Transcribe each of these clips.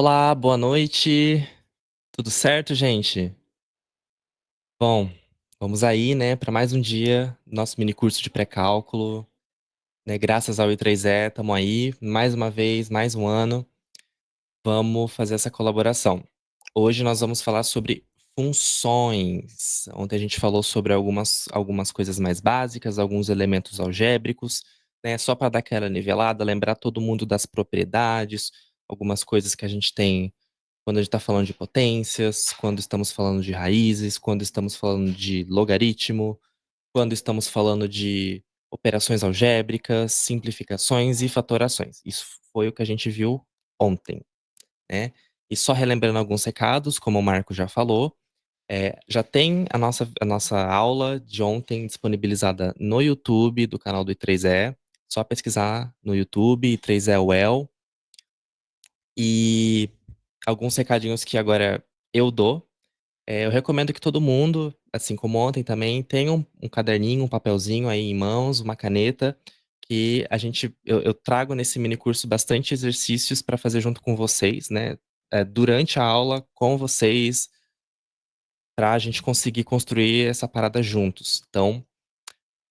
Olá, boa noite. Tudo certo, gente? Bom, vamos aí, né, para mais um dia do nosso mini curso de pré-cálculo, né? Graças ao I3E, estamos aí, mais uma vez, mais um ano. Vamos fazer essa colaboração. Hoje nós vamos falar sobre funções. Ontem a gente falou sobre algumas coisas mais básicas, alguns elementos algébricos, né? Só para dar aquela nivelada, lembrar todo mundo das propriedades, algumas coisas que a gente tem quando a gente está falando de potências, quando estamos falando de raízes, quando estamos falando de logaritmo, quando estamos falando de operações algébricas, simplificações e fatorações. Isso foi o que a gente viu ontem, né? E só relembrando alguns recados, como o Marco já falou, já tem a nossa aula de ontem disponibilizada no YouTube do canal do I3E. Só pesquisar no YouTube, I3E Well. E alguns recadinhos que agora eu dou. Eu recomendo que todo mundo, assim como ontem também, tenha um caderninho, um papelzinho aí em mãos, uma caneta, que eu trago nesse mini curso bastante exercícios para fazer junto com vocês, né? Durante a aula, com vocês, para a gente conseguir construir essa parada juntos. Então,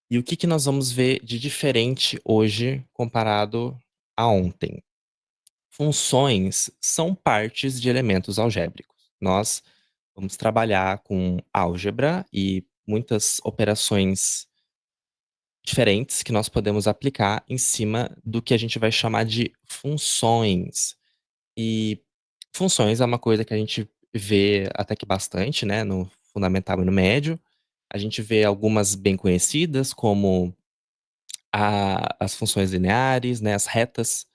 e o que que nós vamos ver de diferente hoje comparado a ontem? Funções são partes de elementos algébricos. Nós vamos trabalhar com álgebra e muitas operações diferentes que nós podemos aplicar em cima do que a gente vai chamar de funções. E funções é uma coisa que a gente vê até que bastante, né, no fundamental e no médio. A gente vê algumas bem conhecidas, como as funções lineares, né, as retas.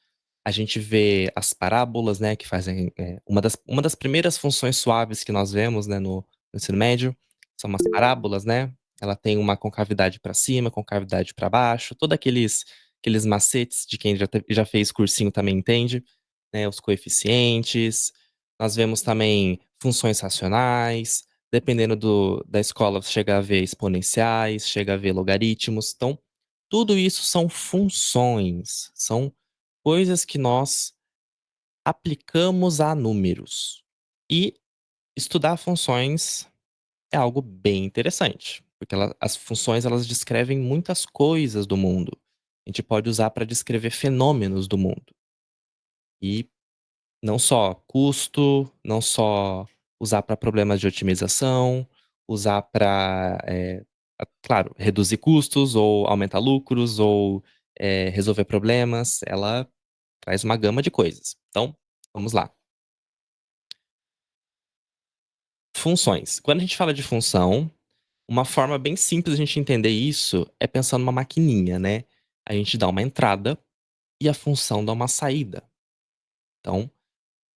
A gente vê as parábolas, né, que fazem, uma das primeiras funções suaves que nós vemos, né, no ensino médio, são umas parábolas, né. Ela tem uma concavidade para cima, concavidade para baixo, todo aqueles macetes de quem já fez cursinho também entende, né, os coeficientes. Nós vemos também funções racionais, dependendo da escola, você chega a ver exponenciais, chega a ver logaritmos. Então, tudo isso são funções, são coisas que nós aplicamos a números. E estudar funções é algo bem interessante, porque as funções elas descrevem muitas coisas do mundo. A gente pode usar para descrever fenômenos do mundo. E não só custo, não só usar para problemas de otimização, usar para, claro, reduzir custos ou aumentar lucros ou resolver problemas. Ela traz uma gama de coisas. Então, vamos lá. Funções. Quando a gente fala de função, uma forma bem simples de a gente entender isso é pensando numa maquininha, né? A gente dá uma entrada e a função dá uma saída. Então,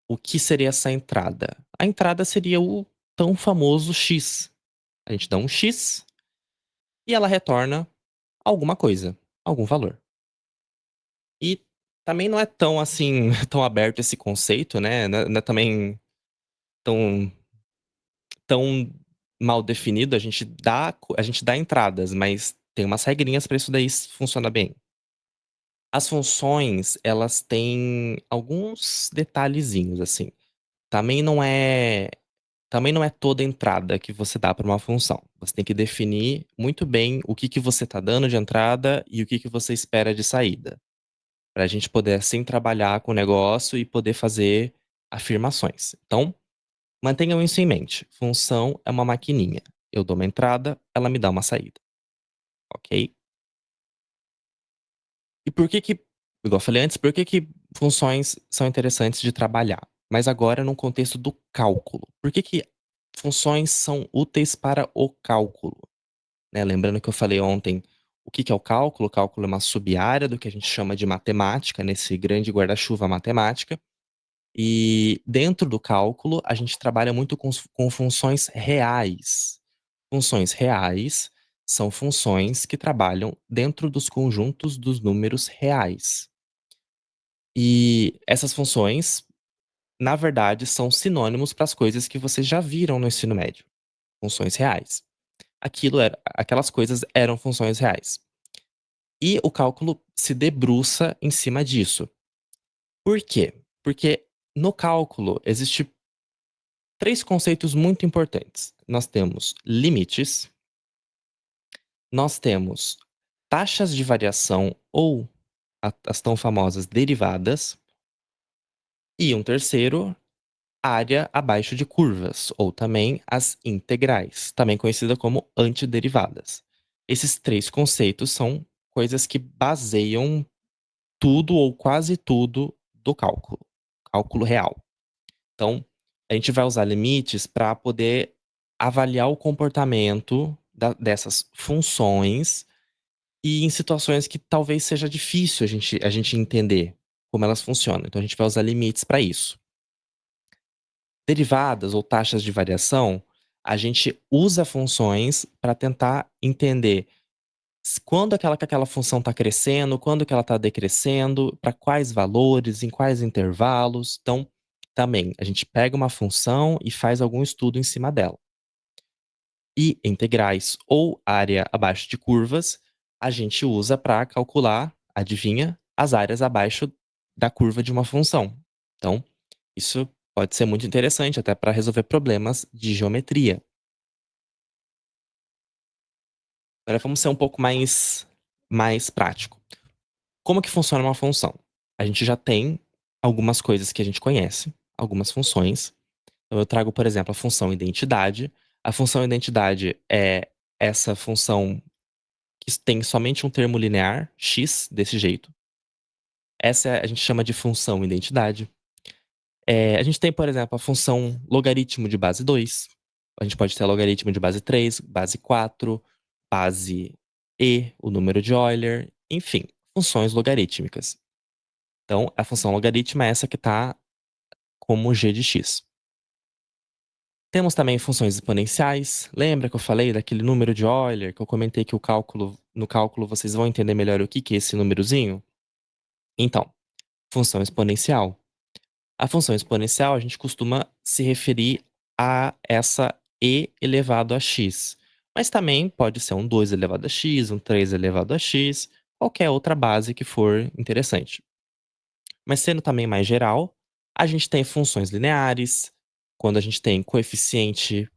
o que seria essa entrada? A entrada seria o tão famoso x. A gente dá um x e ela retorna alguma coisa, algum valor. E também não é tão assim, tão aberto esse conceito, né? Não é também tão tão mal definido, a gente dá entradas, mas tem umas regrinhas para isso daí funcionar bem. As funções, elas têm alguns detalhezinhos, assim. Também não é também não é toda entrada que você dá para uma função. Você tem que definir muito bem o que que você está dando de entrada e o que que você espera de saída, para a gente poder, assim, trabalhar com o negócio e poder fazer afirmações. Então, mantenham isso em mente. Função é uma maquininha. Eu dou uma entrada, ela me dá uma saída, ok? E por que que, igual eu falei antes, por que que funções são interessantes de trabalhar? Mas agora num contexto do cálculo. Por que que funções são úteis para o cálculo? Né, lembrando que eu falei ontem o que que é o cálculo. O cálculo é uma sub-área do que a gente chama de matemática, nesse grande guarda-chuva matemática. E dentro do cálculo, a gente trabalha muito com funções reais. Funções reais são funções que trabalham dentro dos conjuntos dos números reais. E essas funções, na verdade, são sinônimos para as coisas que vocês já viram no ensino médio. Funções reais. Aquelas coisas eram funções reais. E o cálculo se debruça em cima disso. Por quê? Porque No cálculo, existe 3 conceitos muito importantes. Nós temos limites, nós temos taxas de variação ou as tão famosas derivadas, e um terceiro, área abaixo de curvas, ou também as integrais, também conhecida como antiderivadas. Esses 3 conceitos são coisas que baseiam tudo ou quase tudo do cálculo real. Então, a gente vai usar limites para poder avaliar o comportamento dessas funções e em situações que talvez seja difícil a gente entender como elas funcionam. Então, a gente vai usar limites para isso. Derivadas ou taxas de variação, a gente usa funções para tentar entender quando aquela função está crescendo, quando que ela está decrescendo, para quais valores, em quais intervalos. Então, também, a gente pega uma função e faz algum estudo em cima dela. E integrais ou área abaixo de curvas, a gente usa para calcular, adivinha, as áreas abaixo da curva de uma função. Então, isso pode ser muito interessante até para resolver problemas de geometria. Agora vamos ser um pouco mais prático. Como que funciona uma função? A gente já tem algumas coisas que a gente conhece, algumas funções. Então eu trago, por exemplo, a função identidade. A função identidade é essa função que tem somente um termo linear, x, desse jeito. A gente chama de função identidade. A gente tem, por exemplo, a função logaritmo de base 2. A gente pode ter logaritmo de base 3, base 4, base e, o número de Euler, enfim, funções logarítmicas. Então, a função logaritmo é essa que está como g de x. Temos também funções exponenciais. Lembra que eu falei daquele número de Euler, que eu comentei que no cálculo vocês vão entender melhor o que é esse númerozinho? Então, função exponencial. A função exponencial, a gente costuma se referir a essa e elevado a x. Mas também pode ser um 2 elevado a x, um 3 elevado a x, qualquer outra base que for interessante. Mas sendo também mais geral, a gente tem funções lineares, quando a gente tem coeficiente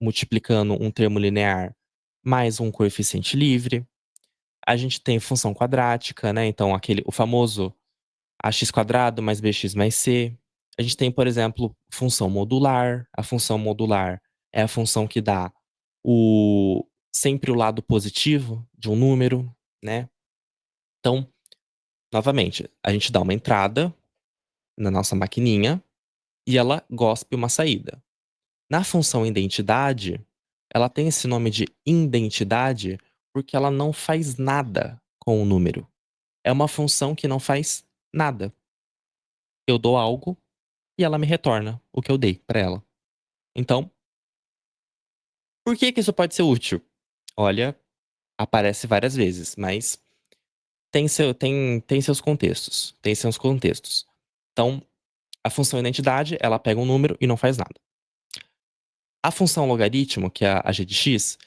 multiplicando um termo linear mais um coeficiente livre. A gente tem função quadrática, né? Então, o famoso ax² mais bx mais c. A gente tem, por exemplo, função modular. A função modular é a função que dá sempre o lado positivo de um número, né? Então, novamente, a gente dá uma entrada na nossa maquininha e ela gospe uma saída. Na função identidade, ela tem esse nome de identidade porque ela não faz nada com o número. É uma função que não faz nada. Eu dou algo e ela me retorna o que eu dei para ela. Então, por que que isso pode ser útil? Olha, aparece várias vezes, mas tem seus contextos. Tem seus contextos. Então, a função identidade, ela pega um número e não faz nada. A função logaritmo, que é a g de x,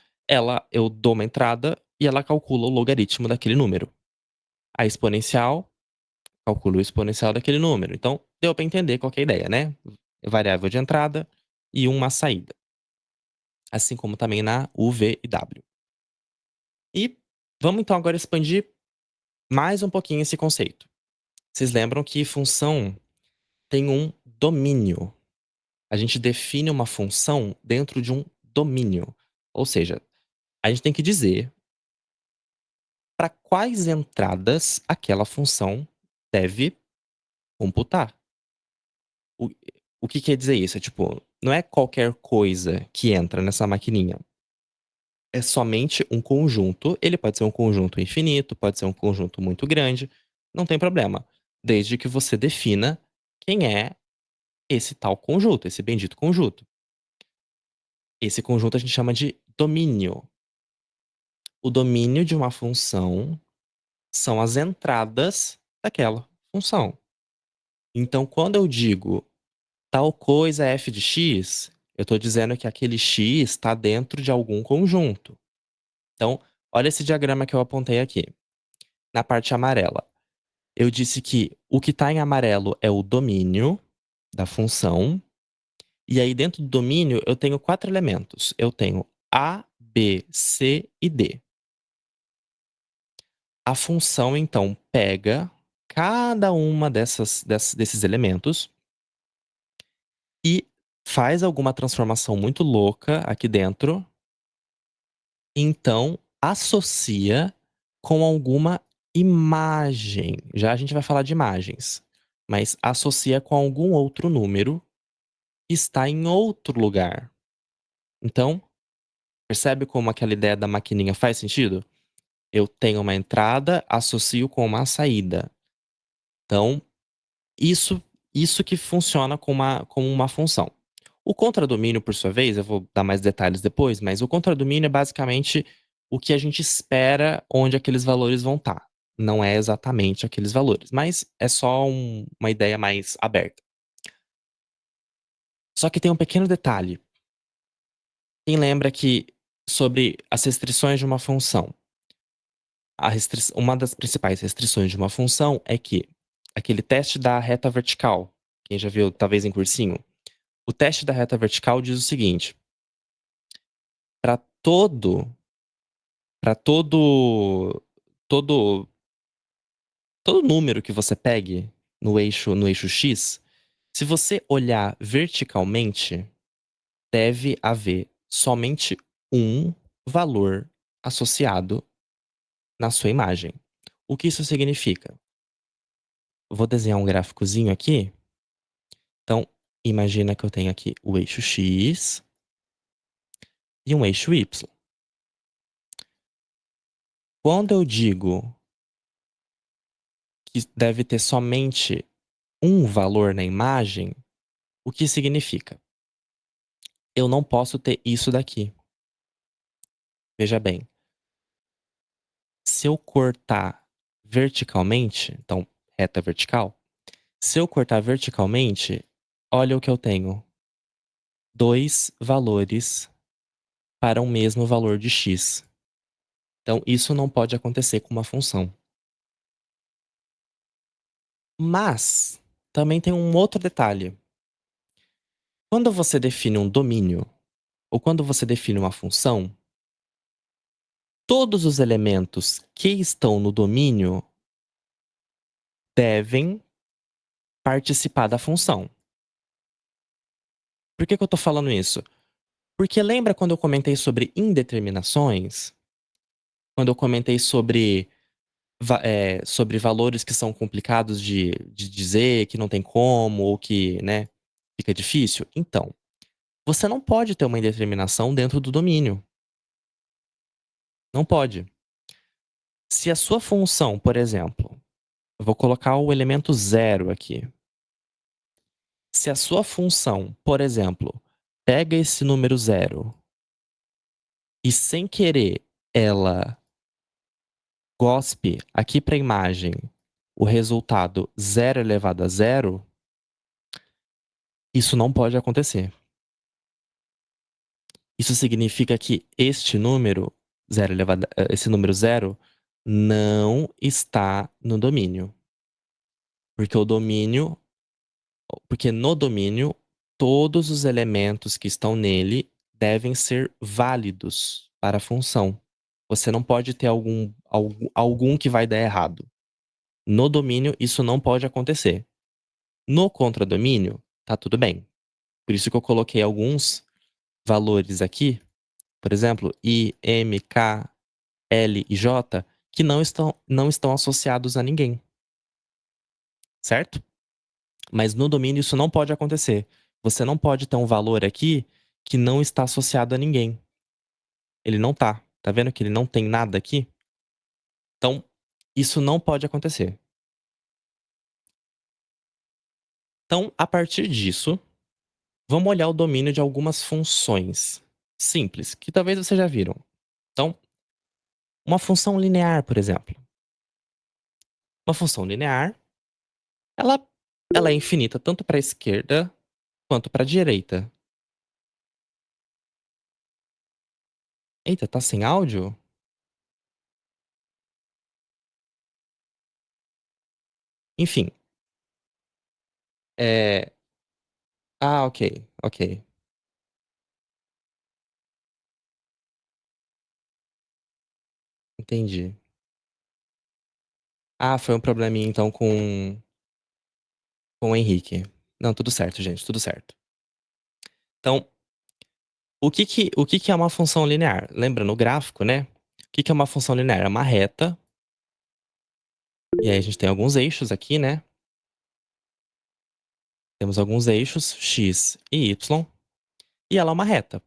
eu dou uma entrada e ela calcula o logaritmo daquele número. A exponencial, calcula o exponencial daquele número. Então, deu para entender qual que é a ideia, né? Variável de entrada e uma saída. Assim como também na U, V e W. E vamos então agora expandir mais um pouquinho esse conceito. Vocês lembram que função tem um domínio. A gente define uma função dentro de um domínio. Ou seja, a gente tem que dizer para quais entradas aquela função deve computar. O, o que quer dizer isso? É tipo, não é qualquer coisa que entra nessa maquininha. É somente um conjunto. Ele pode ser um conjunto infinito, pode ser um conjunto muito grande. Não tem problema. Desde que você defina quem é esse tal conjunto, esse bendito conjunto. Esse conjunto a gente chama de domínio. O domínio de uma função são as entradas daquela função. Então, quando eu digo tal coisa é f de x, eu estou dizendo que aquele x está dentro de algum conjunto. Então, olha esse diagrama que eu apontei aqui. Na parte amarela, eu disse que o que está em amarelo é o domínio da função. E aí, dentro do domínio, eu tenho 4 elementos. Eu tenho A, B, C e D. A função, então, pega cada uma desses elementos e faz alguma transformação muito louca aqui dentro, então associa com alguma imagem. Já a gente vai falar de imagens, mas associa com algum outro número que está em outro lugar. Então, percebe como aquela ideia da maquininha faz sentido? Eu tenho uma entrada, associo com uma saída. Então, isso isso que funciona como uma função. O contradomínio, por sua vez, eu vou dar mais detalhes depois, mas o contradomínio é basicamente o que a gente espera onde aqueles valores vão estar. Não é exatamente aqueles valores, mas é só uma ideia mais aberta. Só que tem um pequeno detalhe. Quem lembra que sobre as restrições de uma função, uma das principais restrições de uma função é que aquele teste da reta vertical, quem já viu talvez em cursinho, o teste da reta vertical diz o seguinte: para para todo todo número que você pegue no eixo X, se você olhar verticalmente, deve haver somente um valor associado na sua imagem. O que isso significa? Vou desenhar um gráficozinho aqui. Então, imagina que eu tenho aqui o eixo X e um eixo Y. Quando eu digo que deve ter somente um valor na imagem, o que significa? Eu não posso ter isso daqui. Veja bem, se eu cortar verticalmente, então reta vertical, se eu cortar verticalmente, olha o que eu tenho: dois valores para um mesmo valor de x. Então isso não pode acontecer com uma função. Mas também tem um outro detalhe. Quando você define um domínio, ou quando você define uma função, todos os elementos que estão no domínio devem participar da função. Por que eu tô falando isso? Porque lembra quando eu comentei sobre indeterminações? Quando eu comentei sobre valores que são complicados de dizer, que não tem como, ou que, né, fica difícil? Então, você não pode ter uma indeterminação dentro do domínio. Não pode. Se a sua função, por exemplo, eu vou colocar o elemento zero aqui. Se a sua função, por exemplo, pega esse número zero e sem querer ela gospe aqui para a imagem o resultado zero elevado a zero, isso não pode acontecer. Isso significa que este número, esse número zero, não está no domínio. Porque o domínio Porque no domínio, todos os elementos que estão nele devem ser válidos para a função. Você não pode ter algum que vai dar errado. No domínio, isso não pode acontecer. No contradomínio, tá tudo bem. Por isso que eu coloquei alguns valores aqui, por exemplo, I, M, K, L e J, que não estão associados a ninguém, certo? Mas no domínio isso não pode acontecer. Você não pode ter um valor aqui que não está associado a ninguém. Ele não tá. Tá vendo que ele não tem nada aqui? Então, isso não pode acontecer. Então, a partir disso, vamos olhar o domínio de algumas funções simples, que talvez vocês já viram. Então, uma função linear, por exemplo. Uma função linear, ela, ela é infinita tanto para a esquerda quanto para a direita. Eita, tá sem áudio? Enfim, é, Ah, ok, ok, entendi. Ah, foi um probleminha então com o Henrique. Não, tudo certo, gente, tudo certo. Então, o que que é uma função linear? Lembra no gráfico, né, o que que é uma função linear? É uma reta, e aí a gente tem alguns eixos aqui, né, temos alguns eixos x e y, e ela é uma reta.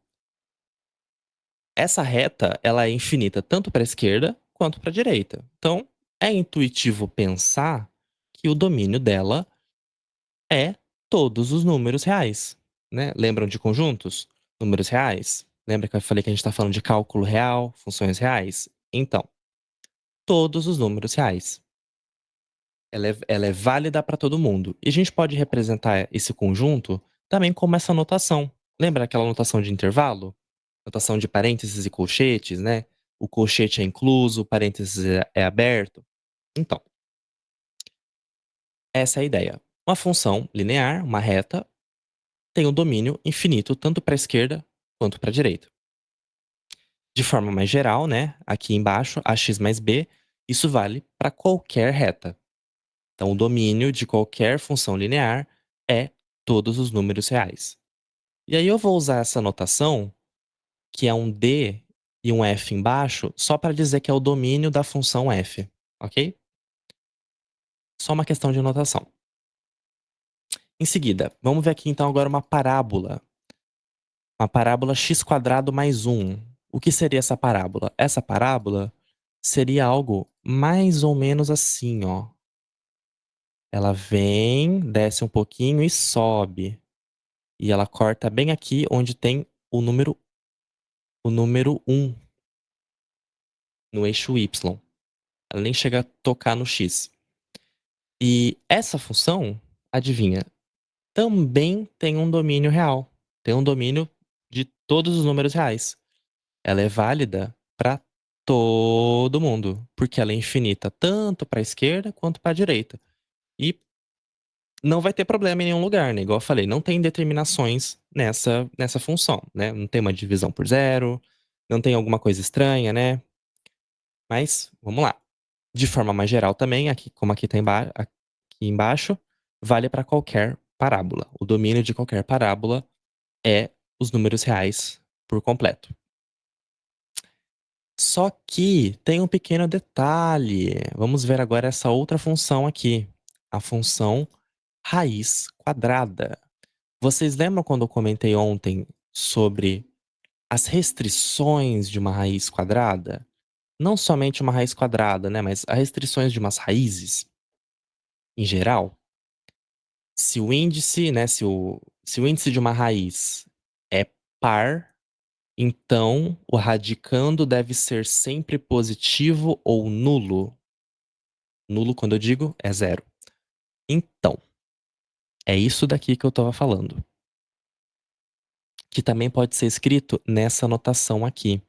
Essa reta, ela é infinita tanto para a esquerda quanto para a direita. Então, é intuitivo pensar que o domínio dela é todos os números reais, né. Lembram de conjuntos? Números reais? Lembra que eu falei que a gente está falando de cálculo real, funções reais? Então, todos os números reais. Ela é válida para todo mundo. E a gente pode representar esse conjunto também como essa notação. Lembra aquela notação de intervalo? Notação de parênteses e colchetes, né? O colchete é incluso, o parênteses é aberto. Então, essa é a ideia. Uma função linear, uma reta, tem um domínio infinito tanto para a esquerda quanto para a direita. De forma mais geral, né? Aqui embaixo, ax mais b, isso vale para qualquer reta. Então, o domínio de qualquer função linear é todos os números reais. E aí eu vou usar essa notação, que é um D e um F embaixo, só para dizer que é o domínio da função f, ok? Só uma questão de notação. Em seguida, vamos ver aqui então agora uma parábola. Uma parábola x² mais 1. O que seria essa parábola? Essa parábola seria algo mais ou menos assim, ó. Ela vem, desce um pouquinho e sobe. E ela corta bem aqui onde tem o número 1 no eixo Y. Ela nem chega a tocar no X. E essa função, adivinha, também tem um domínio real. Tem um domínio de todos os números reais. Ela é válida para todo mundo, porque ela é infinita tanto para a esquerda quanto para a direita. E não vai ter problema em nenhum lugar, né? Igual eu falei, não tem determinações nessa função, né? Não tem uma divisão por zero, não tem alguma coisa estranha, né? Mas, vamos lá. De forma mais geral também, aqui, como aqui tá aqui embaixo, vale para qualquer parábola. O domínio de qualquer parábola é os números reais por completo. Só que tem um pequeno detalhe. Vamos ver agora essa outra função aqui, a função raiz quadrada. Vocês lembram quando eu comentei ontem sobre as restrições de uma raiz quadrada? Não somente uma raiz quadrada, né, mas as restrições de umas raízes, em geral. Se o índice, né, se o índice de uma raiz é par, então o radicando deve ser sempre positivo ou nulo. Nulo, quando eu digo, é zero. Então, é isso daqui que eu estava falando, que também pode ser escrito nessa notação aqui.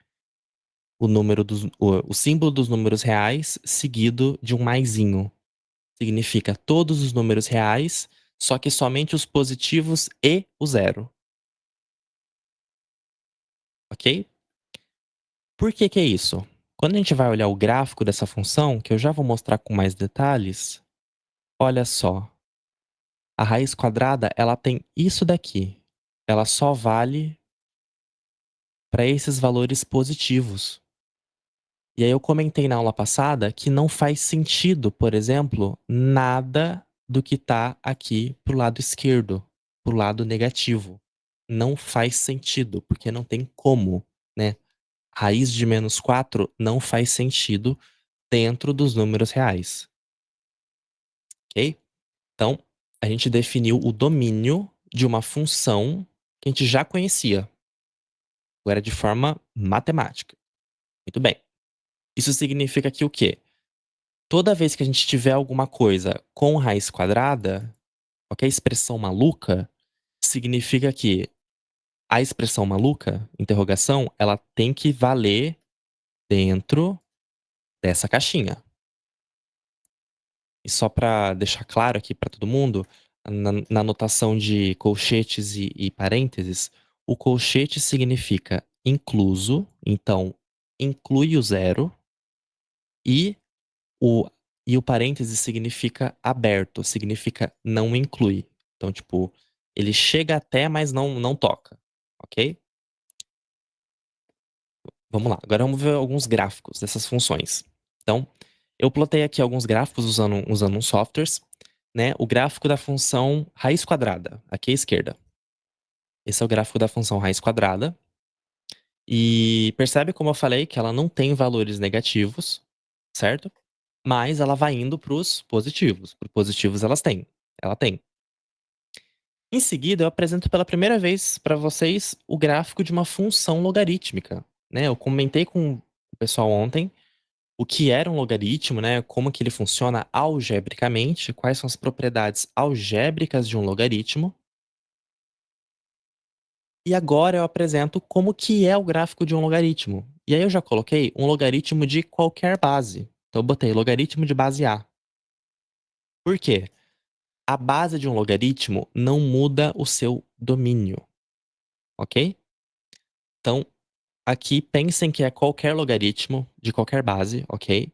O símbolo dos números reais seguido de um maisinho. Significa todos os números reais, só que somente os positivos e o zero, ok? Por que que é isso? Quando a gente vai olhar o gráfico dessa função, que eu já vou mostrar com mais detalhes, olha só. A raiz quadrada, ela tem isso daqui. Ela só vale para esses valores positivos. E aí eu comentei na aula passada que não faz sentido, por exemplo, nada do que tá aqui pro lado esquerdo, pro lado negativo. Não faz sentido, porque não tem como, né? Raiz de -4 não faz sentido dentro dos números reais, ok? Então, a gente definiu o domínio de uma função que a gente já conhecia, agora de forma matemática. Muito bem. Isso significa que o quê? Toda vez que a gente tiver alguma coisa com raiz quadrada, qualquer expressão maluca, significa que a expressão maluca, interrogação, ela tem que valer dentro dessa caixinha. E só para deixar claro aqui para todo mundo, na notação de colchetes e parênteses, o colchete significa incluso, então inclui o zero, e o, e o parêntese significa aberto, significa não inclui. Então, tipo, ele chega até, mas não toca, ok? Vamos lá, agora vamos ver alguns gráficos dessas funções. Então, eu plotei aqui alguns gráficos usando uns softwares, né? O gráfico da função raiz quadrada, aqui à esquerda. Esse é o gráfico da função raiz quadrada. E percebe como eu falei que ela não tem valores negativos, certo? Mas ela vai indo para os positivos. Para positivos ela tem. Em seguida, eu apresento pela primeira vez para vocês o gráfico de uma função logarítmica, né? Eu comentei com o pessoal ontem o que era um logaritmo, né? Como que ele funciona algebricamente, quais são as propriedades algébricas de um logaritmo. E agora eu apresento como que é o gráfico de um logaritmo. E aí eu já coloquei um logaritmo de qualquer base. Então eu botei logaritmo de base A. Por quê? A base de um logaritmo não muda o seu domínio, ok? Então, aqui pensem que é qualquer logaritmo de qualquer base, ok?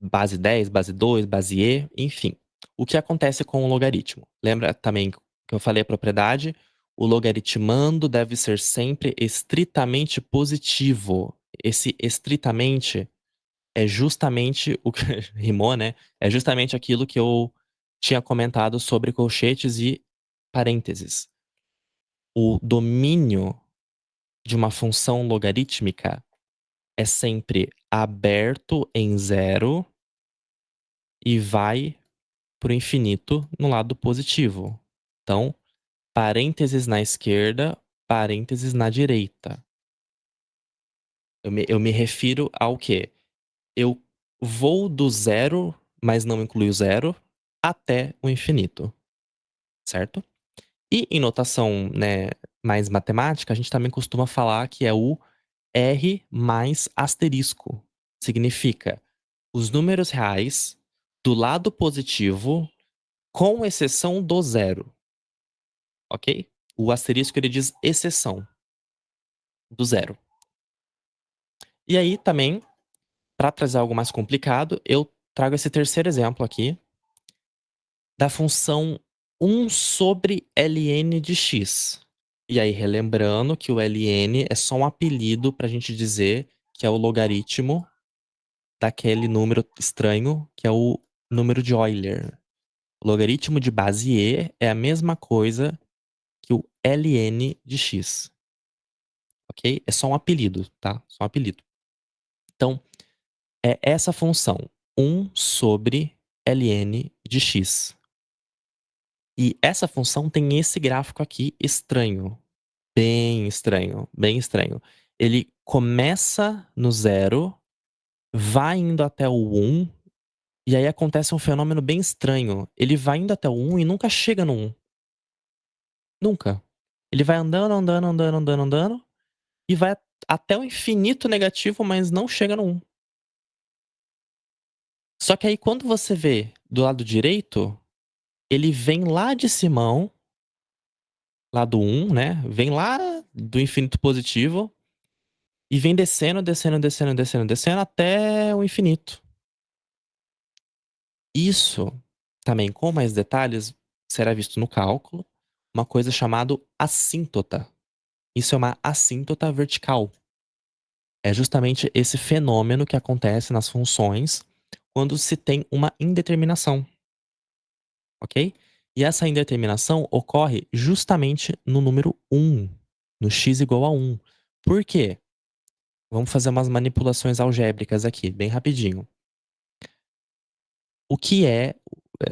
Base 10, base 2, base E, enfim. O que acontece com o logaritmo? Lembra também que eu falei a propriedade? O logaritmando deve ser sempre estritamente positivo. Esse estritamente é justamente o que rimou, né? É justamente aquilo que eu tinha comentado sobre colchetes e parênteses. O domínio de uma função logarítmica é sempre aberto em zero e vai para o infinito no lado positivo. Então, parênteses na esquerda, parênteses na direita. Eu me refiro ao quê? Eu vou do zero, mas não incluo zero, até o infinito, certo? E em notação, né, mais matemática, a gente também costuma falar que é o R mais asterisco. Significa os números reais do lado positivo, com exceção do zero, ok? O asterisco ele diz exceção do zero. E aí também, para trazer algo mais complicado, eu trago esse terceiro exemplo aqui da função 1 sobre ln de x. E aí, relembrando que o ln é só um apelido para a gente dizer que é o logaritmo daquele número estranho, que é o número de Euler. O logaritmo de base E é a mesma coisa que o ln de x, ok? É só um apelido, tá? Só um apelido. Então, é essa função, 1 sobre ln de x. E essa função tem esse gráfico aqui estranho. Bem estranho, bem estranho. Ele começa no zero, vai indo até o 1, e aí acontece um fenômeno bem estranho. Ele vai indo até o 1 e nunca chega no 1. Nunca. Ele vai andando, andando, andando, andando, andando, e vai até o infinito negativo, mas não chega no 1. Só que aí quando você vê do lado direito, ele vem lá de Simão, lá do 1, né? Vem lá do infinito positivo e vem descendo, descendo, descendo, descendo, descendo até o infinito. Isso, também com mais detalhes, será visto no cálculo, uma coisa chamada assíntota. Isso é uma assíntota vertical. É justamente esse fenômeno que acontece nas funções quando se tem uma indeterminação, ok? E essa indeterminação ocorre justamente no número 1, no x igual a 1. Por quê? Vamos fazer umas manipulações algébricas aqui, bem rapidinho. O que é,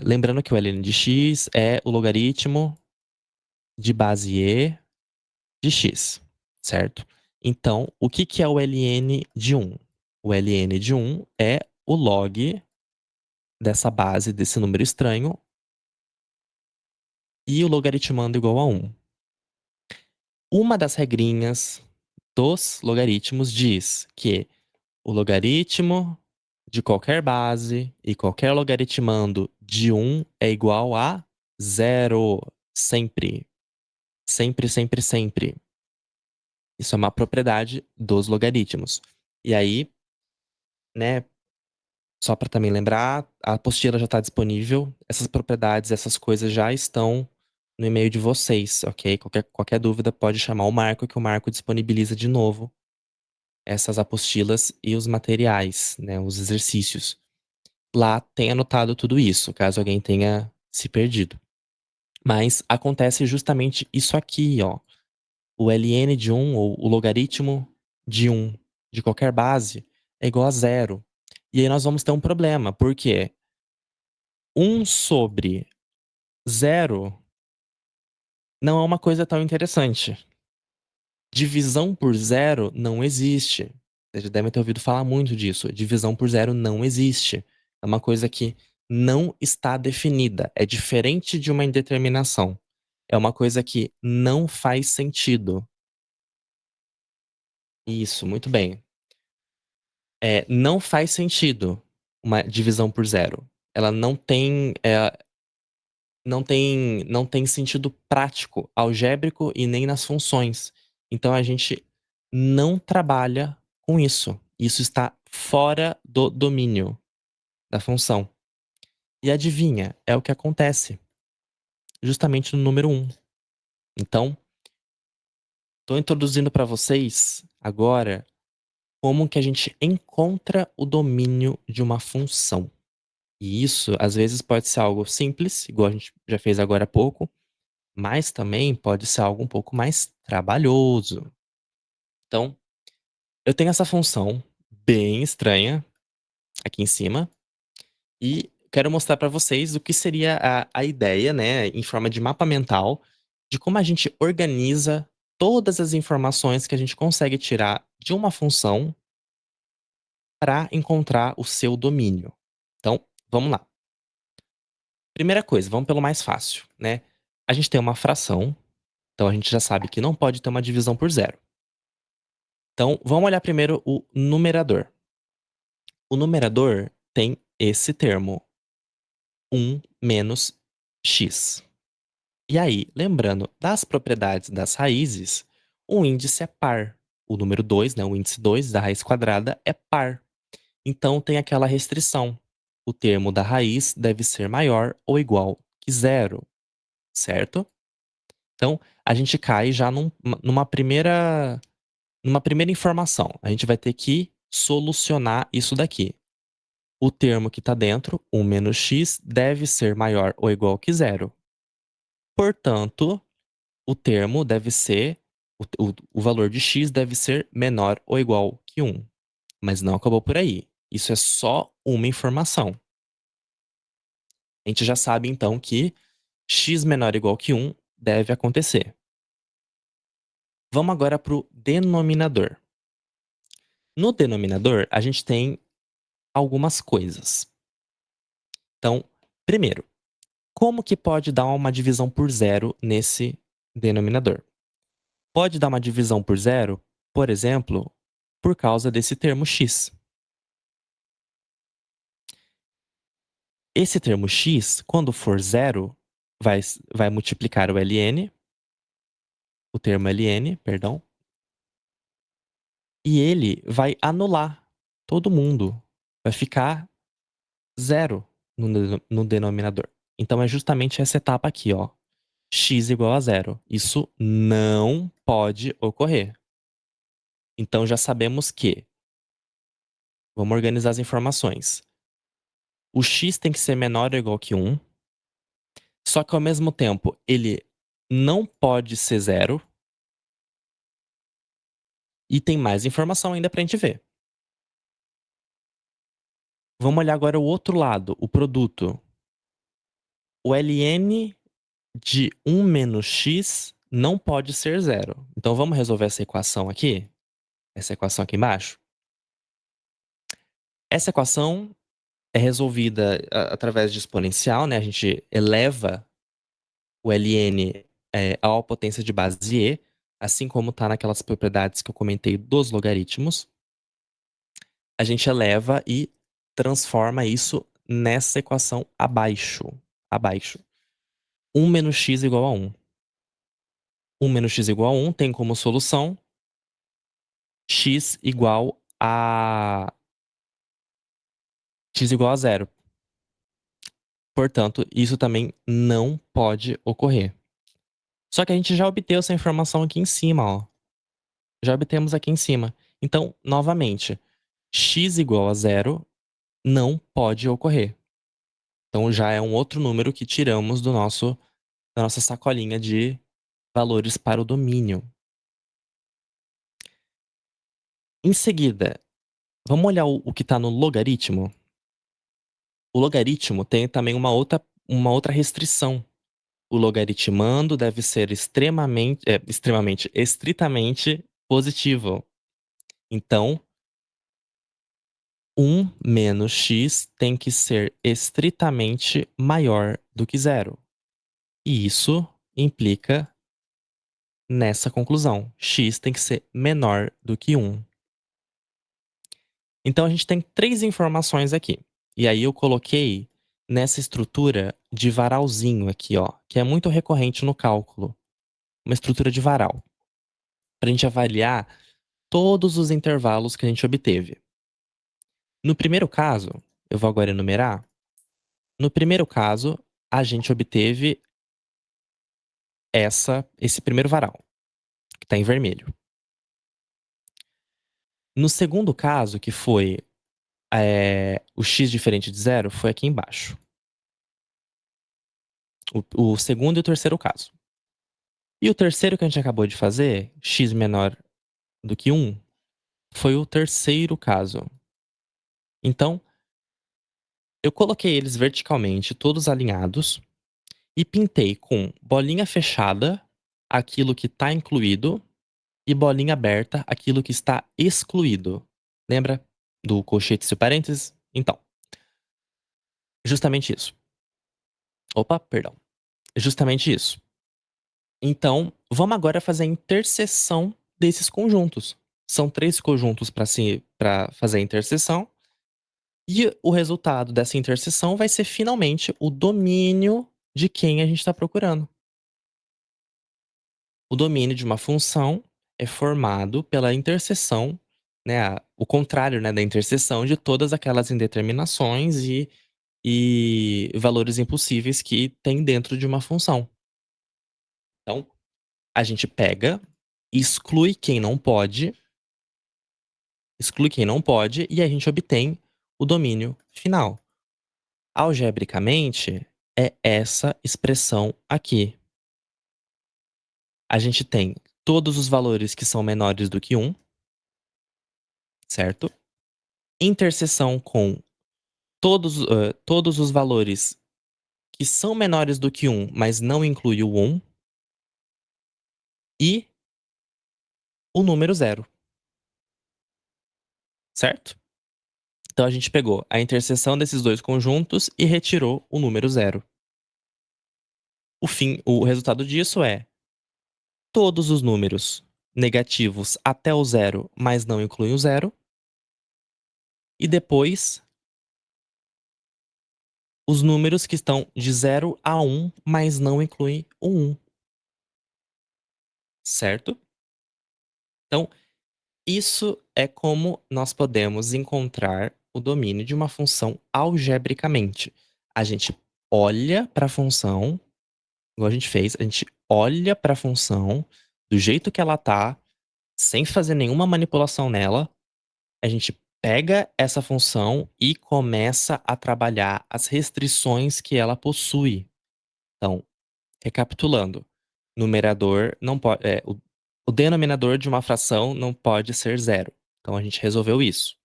lembrando que o ln de x é o logaritmo de base E de x, certo? Então, o que é o ln de 1? O ln de 1 é o log dessa base, desse número estranho, e o logaritmando igual a 1. Uma das regrinhas dos logaritmos diz que o logaritmo de qualquer base e qualquer logaritmando de 1 é igual a zero. Sempre. Sempre, sempre, sempre. Isso é uma propriedade dos logaritmos. E aí, né, só para também lembrar, a apostila já está disponível. Essas propriedades, essas coisas já estão no e-mail de vocês, ok? Qualquer dúvida pode chamar o Marco, que o Marco disponibiliza de novo essas apostilas e os materiais, né, os exercícios. Lá tem anotado tudo isso, caso alguém tenha se perdido. Mas acontece justamente isso aqui, ó. O ln de 1, ou o logaritmo de 1 de qualquer base, é igual a zero. E aí nós vamos ter um problema, porque 1 sobre zero não é uma coisa tão interessante. Divisão por zero não existe. Vocês já devem ter ouvido falar muito disso. Divisão por zero não existe. É uma coisa que não está definida. É diferente de uma indeterminação. É uma coisa que não faz sentido. Isso, muito bem. Não faz sentido uma divisão por zero. Ela não tem sentido prático, algébrico e nem nas funções. Então a gente não trabalha com isso. Isso está fora do domínio da função. E adivinha, é o que acontece justamente no número 1. Então, estou introduzindo para vocês agora como que a gente encontra o domínio de uma função. E isso, às vezes, pode ser algo simples, igual a gente já fez agora há pouco, mas também pode ser algo um pouco mais trabalhoso. Então, eu tenho essa função bem estranha aqui em cima e quero mostrar para vocês o que seria a ideia, né, em forma de mapa mental, de como a gente organiza todas as informações que a gente consegue tirar de uma função para encontrar o seu domínio. Então, vamos lá. Primeira coisa, vamos pelo mais fácil, né? A gente tem uma fração, então a gente já sabe que não pode ter uma divisão por zero. Então, vamos olhar primeiro o numerador. O numerador tem esse termo, 1 menos x. E aí, lembrando das propriedades das raízes, o índice é par. O número 2, né, o índice 2 da raiz quadrada é par. Então tem aquela restrição. O termo da raiz deve ser maior ou igual que zero, certo? Então, a gente cai já numa primeira informação. A gente vai ter que solucionar isso daqui. O termo que está dentro, 1 menos x, deve ser maior ou igual que zero. Portanto, o termo deve ser, o valor de x deve ser menor ou igual que 1. Mas não acabou por aí. Isso é só uma informação. A gente já sabe então que x menor ou igual que 1 deve acontecer. Vamos agora para o denominador. No denominador, a gente tem algumas coisas. Então, primeiro, como que pode dar uma divisão por zero nesse denominador? Pode dar uma divisão por zero, por exemplo, por causa desse termo x. Esse termo x, quando for zero, vai multiplicar o ln, o termo ln, perdão, e ele vai anular todo mundo. Vai ficar zero no denominador. Então é justamente essa etapa aqui, ó. X igual a zero. Isso não pode ocorrer. Então já sabemos que, vamos organizar as informações. O x tem que ser menor ou igual que 1. Só que ao mesmo tempo, ele não pode ser zero. E tem mais informação ainda pra gente ver. Vamos olhar agora o outro lado, o produto. O ln de 1 menos x não pode ser zero. Então vamos resolver essa equação aqui? Essa equação aqui embaixo? Essa equação é resolvida através de exponencial, né? A gente eleva o ln à potência de base e, assim como está naquelas propriedades que eu comentei dos logaritmos. A gente eleva e transforma isso nessa equação abaixo. 1 menos x igual a 1. 1 menos x igual a 1 tem como solução x igual a zero. Portanto, isso também não pode ocorrer. Só que a gente já obteve essa informação aqui em cima, ó. Já obtemos aqui em cima. Então, novamente, x igual a zero não pode ocorrer. Então, já é um outro número que tiramos da nossa sacolinha de valores para o domínio. Em seguida, vamos olhar o que está no logaritmo? O logaritmo tem também uma outra restrição. O logaritmando deve ser estritamente positivo. Então, 1 menos x tem que ser estritamente maior do que zero. E isso implica nessa conclusão. X tem que ser menor do que 1. Então, a gente tem 3 informações aqui. E aí eu coloquei nessa estrutura de varalzinho aqui, ó, que é muito recorrente no cálculo. Uma estrutura de varal. Para a gente avaliar todos os intervalos que a gente obteve. No primeiro caso, eu vou agora enumerar. No primeiro caso, a gente obteve esse primeiro varal, que está em vermelho. No segundo caso, que foi o x diferente de zero, foi aqui embaixo. O segundo e o terceiro caso. E o terceiro que a gente acabou de fazer, x menor do que 1, foi o terceiro caso. Então, eu coloquei eles verticalmente, todos alinhados, e pintei com bolinha fechada aquilo que está incluído e bolinha aberta aquilo que está excluído. Lembra do colchetes e parênteses? Então, justamente isso. Opa, perdão. Justamente isso. Então, vamos agora fazer a interseção desses conjuntos. São 3 conjuntos para fazer a interseção. E o resultado dessa interseção vai ser finalmente o domínio de quem a gente está procurando. O domínio de uma função é formado pela interseção, né, o contrário, né, da interseção de todas aquelas indeterminações e valores impossíveis que tem dentro de uma função. Então, a gente pega, exclui quem não pode e a gente obtém o domínio final. Algebricamente, é essa expressão aqui. A gente tem todos os valores que são menores do que 1, certo? Interseção com todos os valores que são menores do que 1, mas não inclui o 1. E o número zero, certo? Então a gente pegou a interseção desses dois conjuntos e retirou o número zero. O resultado disso é todos os números negativos até o zero, mas não incluem o zero. E depois, os números que estão de 0 a 1, mas não incluem o 1. Certo? Então, isso é como nós podemos encontrar o domínio de uma função algebricamente. A gente olha para a função, igual a gente fez, a gente olha para a função do jeito que ela tá, sem fazer nenhuma manipulação nela. A gente pega essa função e começa a trabalhar as restrições que ela possui. Então, recapitulando, numerador não pode, o denominador de uma fração não pode ser zero. Então a gente resolveu isso.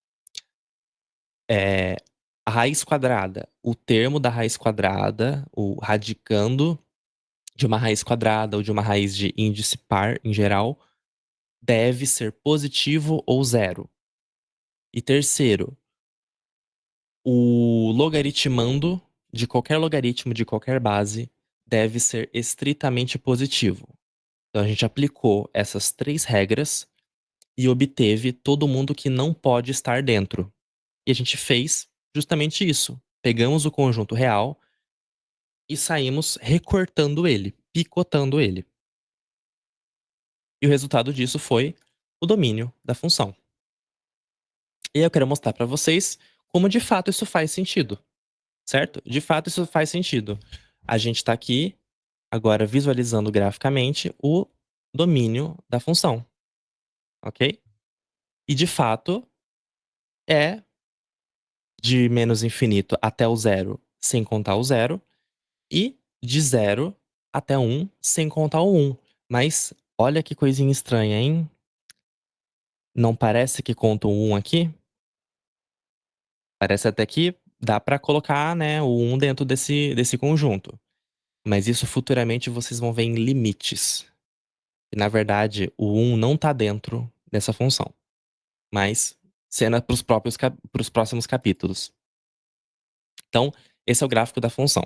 A raiz quadrada, o termo da raiz quadrada, o radicando de uma raiz quadrada ou de uma raiz de índice par em geral, deve ser positivo ou zero. E terceiro, o logaritmando de qualquer logaritmo de qualquer base deve ser estritamente positivo. Então a gente aplicou essas 3 regras e obteve todo mundo que não pode estar dentro. E a gente fez justamente isso. Pegamos o conjunto real e saímos recortando ele, picotando ele. E o resultado disso foi o domínio da função. E eu quero mostrar para vocês como de fato isso faz sentido, certo? De fato isso faz sentido. A gente está aqui agora visualizando graficamente o domínio da função, ok? E de fato é de menos infinito até o zero, sem contar o zero, e de zero até um, sem contar o um. Mas olha que coisinha estranha, hein? Não parece que conta o um aqui? Parece até que dá pra colocar, né, o um dentro desse conjunto. Mas isso futuramente vocês vão ver em limites. E na verdade, o um não tá dentro dessa função. Mas cena para os próximos capítulos. Então, esse é o gráfico da função.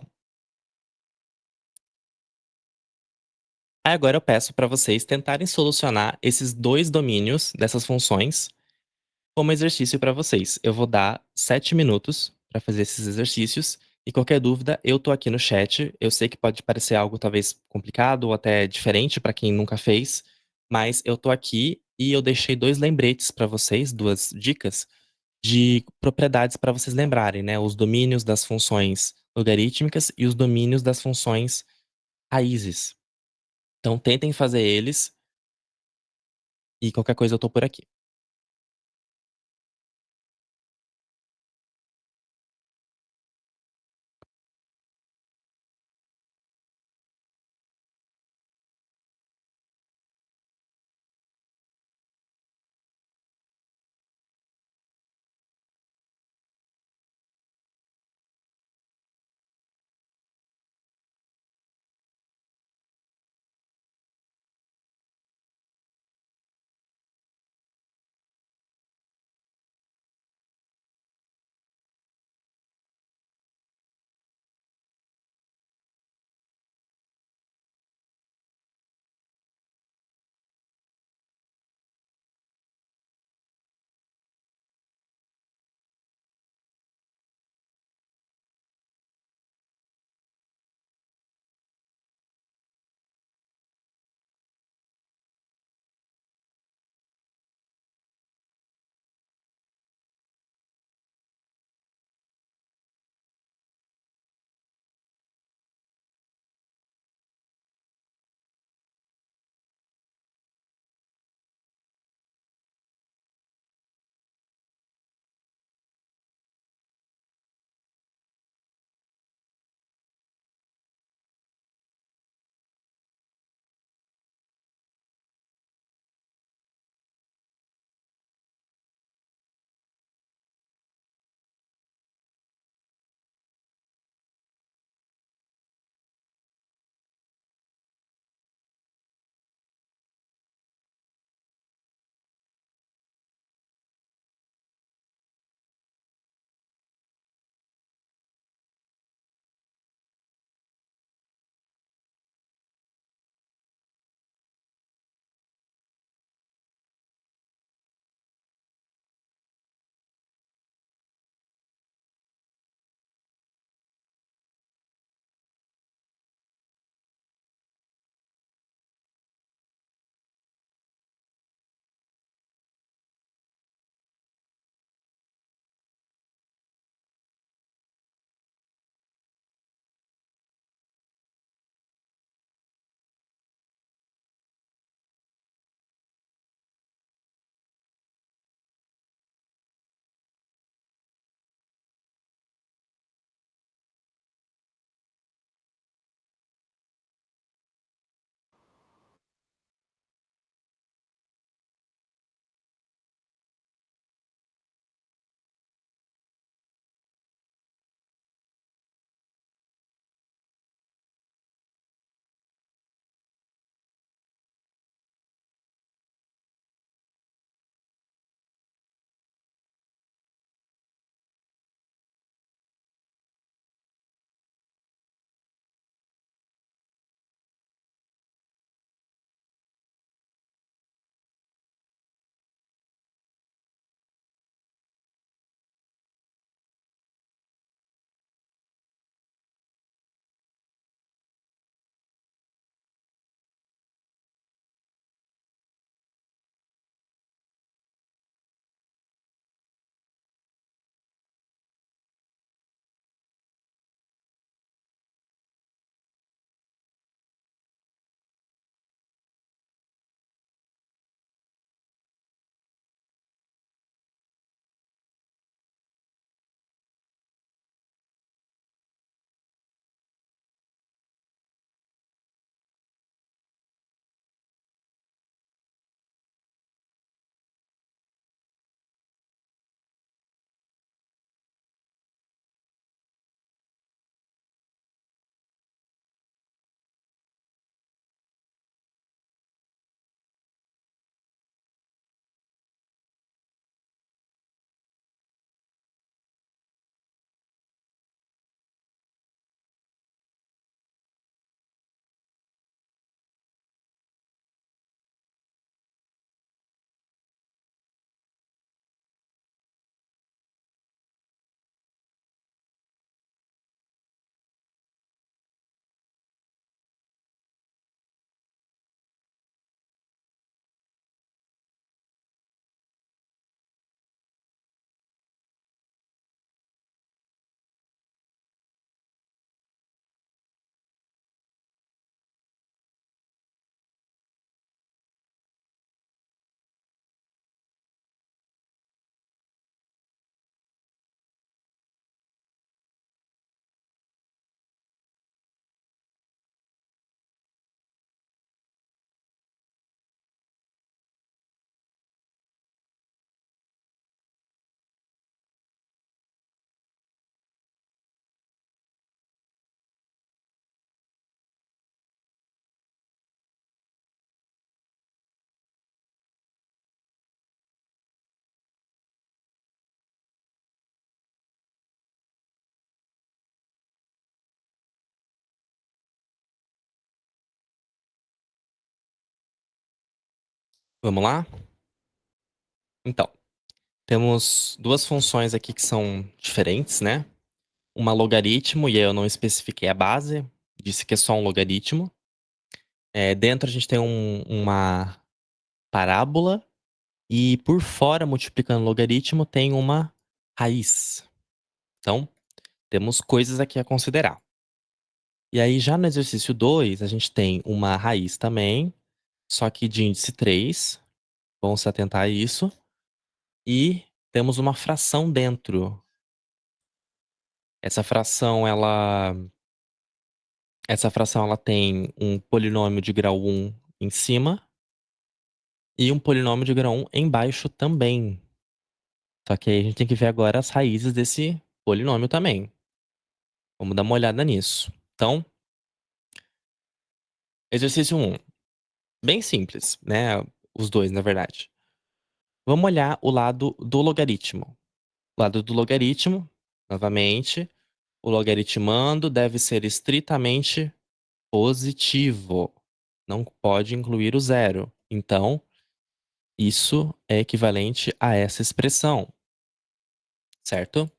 Aí agora eu peço para vocês tentarem solucionar esses dois domínios dessas funções como exercício para vocês. Eu vou dar 7 minutos para fazer esses exercícios e qualquer dúvida, eu tô aqui no chat. Eu sei que pode parecer algo talvez complicado ou até diferente para quem nunca fez, mas eu tô aqui e eu deixei dois lembretes para vocês, duas dicas de propriedades para vocês lembrarem, né? Os domínios das funções logarítmicas e os domínios das funções raízes. Então tentem fazer eles e qualquer coisa eu tô por aqui. Vamos lá? Então, temos 2 funções aqui que são diferentes, né. Uma logaritmo, e aí eu não especifiquei a base, disse que é só um logaritmo. Dentro a gente tem uma parábola e por fora, multiplicando o logaritmo, tem uma raiz. Então, temos coisas aqui a considerar. E aí já no exercício 2 a gente tem uma raiz também, só que de índice 3. Vamos se atentar a isso. E temos uma fração dentro. Essa fração ela essa fração ela tem um polinômio de grau 1 em cima e um polinômio de grau 1 embaixo também. Só que aí a gente tem que ver agora as raízes desse polinômio também. Vamos dar uma olhada nisso. Então, exercício 1, bem simples, né, os 2 na verdade. Vamos olhar o lado do logaritmo. O lado do logaritmo, novamente, o logaritmando deve ser estritamente positivo, não pode incluir o zero. Então, isso é equivalente a essa expressão, certo?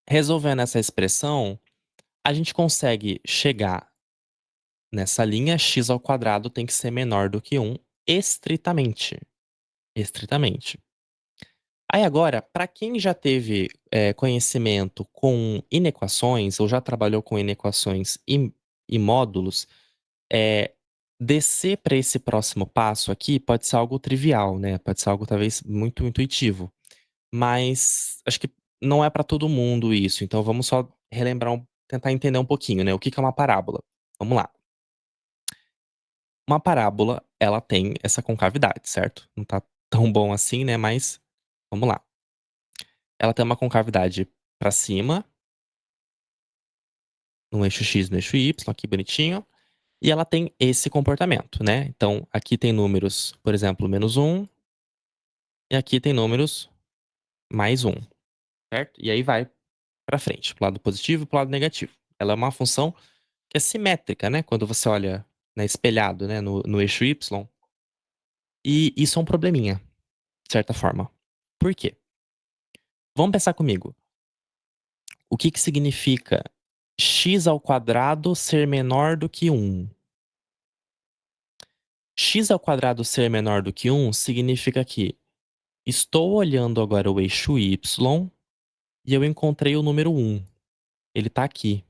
Resolvendo essa expressão, a gente consegue chegar nessa linha x ao quadrado tem que ser menor do que 1 estritamente. Estritamente. Aí agora, para quem já teve, conhecimento com inequações ou já trabalhou com inequações e módulos, eh, descer para esse próximo passo aqui pode ser algo trivial, né, pode ser algo talvez muito intuitivo, mas acho que não é para todo mundo isso, então vamos só relembrar tentar entender um pouquinho, né, o que que é uma parábola. Vamos lá. Uma parábola, ela tem essa concavidade, certo? Não tá tão bom assim, né, mas vamos lá. Ela tem uma concavidade para cima, no eixo x, no eixo y, aqui bonitinho, e ela tem esse comportamento, né. Então aqui tem números, por exemplo, -1, e aqui tem números +1, certo? E aí vai pra frente, pro lado positivo e pro lado negativo. Ela é uma função que é simétrica, né, quando você olha, né, espelhado, né, no eixo y, e isso é um probleminha, de certa forma. Por quê? Vamos pensar comigo, o que que significa x ao quadrado ser menor do que 1? X ao quadrado ser menor do que 1 significa que estou olhando agora o eixo y e eu encontrei o número 1. Ele tá aqui.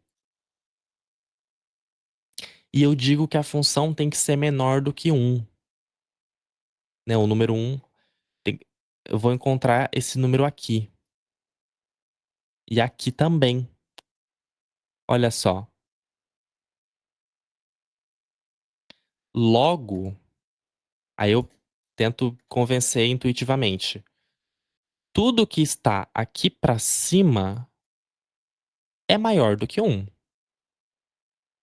E eu digo que a função tem que ser menor do que 1, né, o número 1 tem eu vou encontrar esse número aqui. E aqui também. Olha só. Logo, aí eu tento convencer intuitivamente. Tudo que está aqui pra cima é maior do que 1,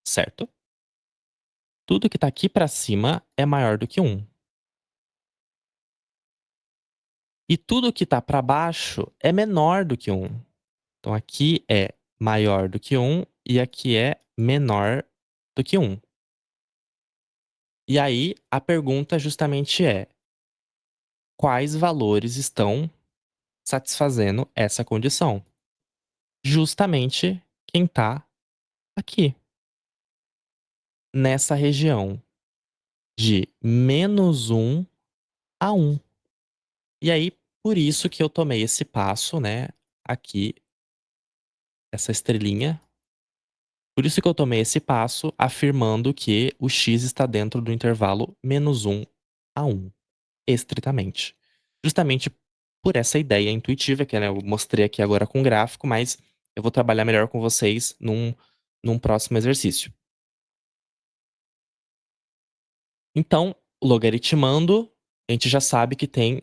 certo? Tudo que tá aqui pra cima é maior do que 1. E tudo que tá pra baixo é menor do que 1. Então aqui é maior do que 1 e aqui é menor do que 1. E aí a pergunta justamente é: quais valores estão satisfazendo essa condição? Justamente quem tá aqui, nessa região de -1 a 1. E aí, por isso que eu tomei esse passo, né, aqui, essa estrelinha. Por isso que eu tomei esse passo afirmando que o x está dentro do intervalo -1 a 1, estritamente. Justamente por essa ideia intuitiva que, né, eu mostrei aqui agora com gráfico, mas eu vou trabalhar melhor com vocês num próximo exercício. Então, logaritmando, a gente já sabe que tem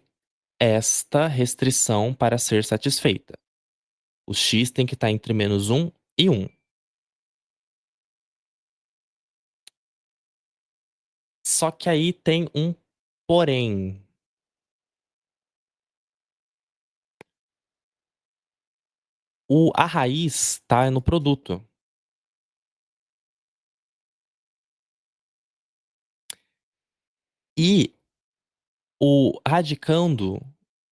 esta restrição para ser satisfeita. O x tem que estar entre -1 e 1. Só que aí tem um porém. A raiz tá no produto. E O radicando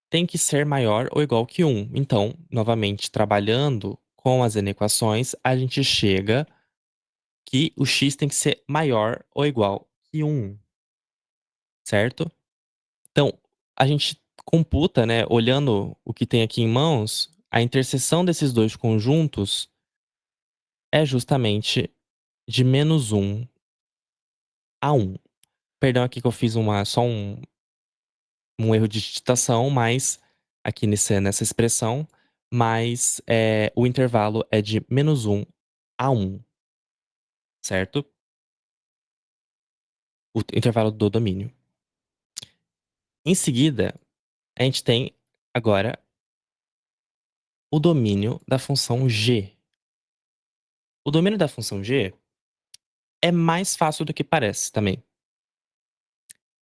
tem que ser maior ou igual que 1. Então, novamente, trabalhando com as inequações, a gente chega que o x tem que ser maior ou igual que 1, certo? Então, a gente computa, né, olhando o que tem aqui em mãos, a interseção desses dois conjuntos é justamente de -1 a 1. Perdão aqui que eu fiz só um erro de digitação, mas aqui nessa expressão, mas o intervalo é de -1 a 1, certo? O intervalo do domínio. Em seguida, a gente tem agora o domínio da função g. O domínio da função g é mais fácil do que parece também.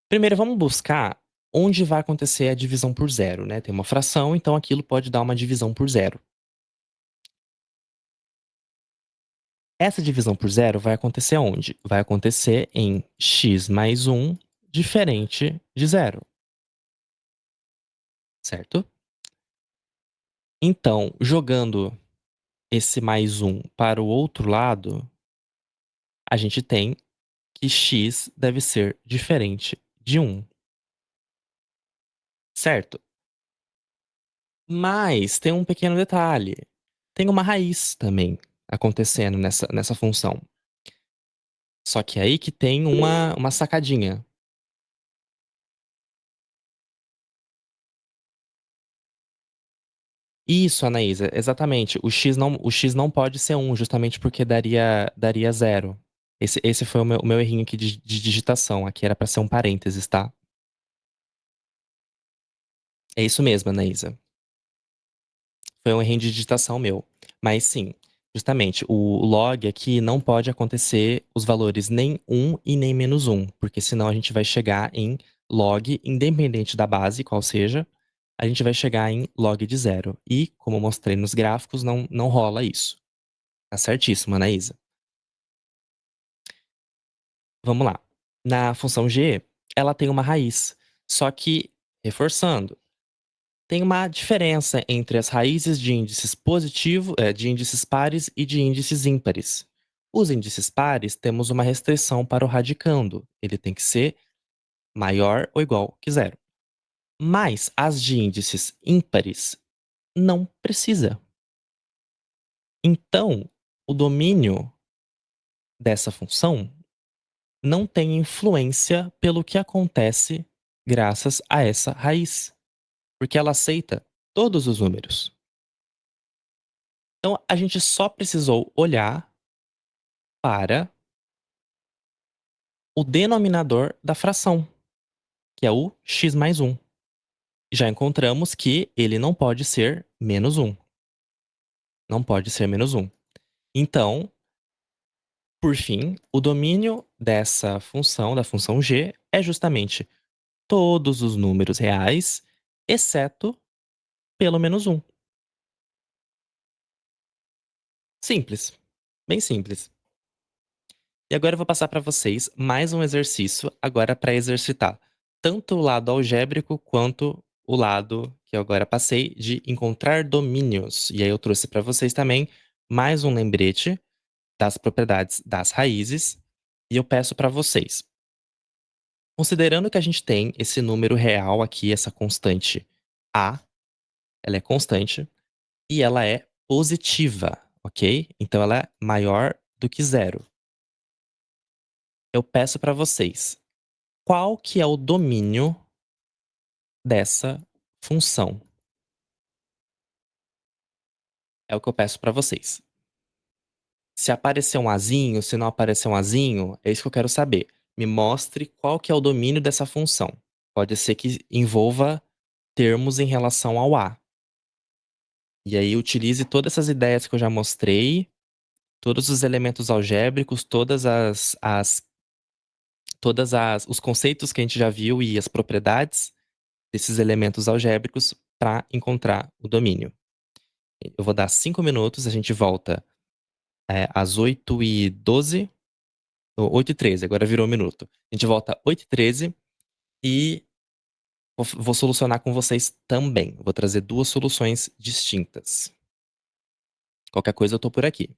Primeiro, vamos buscar onde vai acontecer a divisão por zero, né? Tem uma fração, então aquilo pode dar uma divisão por zero. Essa divisão por zero vai acontecer onde? Vai acontecer em x mais 1 diferente de zero, certo? Então, jogando esse mais 1 para o outro lado, a gente tem que x deve ser diferente de 1, certo? Mas tem um pequeno detalhe. Tem uma raiz também acontecendo nessa função. Só que é aí que tem uma sacadinha. Isso, Anaísa, exatamente. O x não pode ser 1, justamente porque daria zero. Esse foi o meu errinho aqui de digitação. Aqui era pra ser um parênteses, tá? É isso mesmo, Anaísa. Foi um errinho de digitação meu. Mas sim, justamente, o log aqui não pode acontecer os valores nem 1 e nem -1, porque senão a gente vai chegar em log, independente da base, qual seja, a gente vai chegar em log de zero. E, como eu mostrei nos gráficos, não rola isso. Tá certíssimo, Anaísa. Vamos lá. Na função g, ela tem uma raiz. Só que, reforçando, tem uma diferença entre as raízes de índices de índices pares e de índices ímpares. Os índices pares temos uma restrição para o radicando. Ele tem que ser maior ou igual que zero. Mas as de índices ímpares não precisa. Então, o domínio dessa função não tem influência pelo que acontece graças a essa raiz, porque ela aceita todos os números. Então, a gente só precisou olhar para o denominador da fração, que é o x mais 1. Já encontramos que ele não pode ser -1. Não pode ser -1. Então, por fim, o domínio dessa função, da função g, é justamente todos os números reais, exceto pelo -1. Simples. Bem simples. E agora eu vou passar para vocês mais um exercício, agora para exercitar tanto o lado algébrico quanto o lado que eu agora passei de encontrar domínios. E aí eu trouxe para vocês também mais um lembrete das propriedades das raízes. E eu peço para vocês, considerando que a gente tem esse número real aqui, essa constante a, ela é constante e ela é positiva, ok? Então ela é maior do que zero. Eu peço para vocês, qual que é o domínio dessa função? É o que eu peço para vocês. Se aparecer um azinho, se não aparecer um azinho, é isso que eu quero saber. Me mostre qual que é o domínio dessa função. Pode ser que envolva termos em relação ao a. E aí utilize todas essas ideias que eu já mostrei, todos os elementos algébricos, os conceitos que a gente já viu e as propriedades desses elementos algébricos para encontrar o domínio. Eu vou dar 5 minutos, a gente volta às 8h12, ou 8h13, agora virou um minuto. A gente volta 8h13 e vou solucionar com vocês também. Vou trazer 2 soluções distintas. Qualquer coisa eu tô por aqui.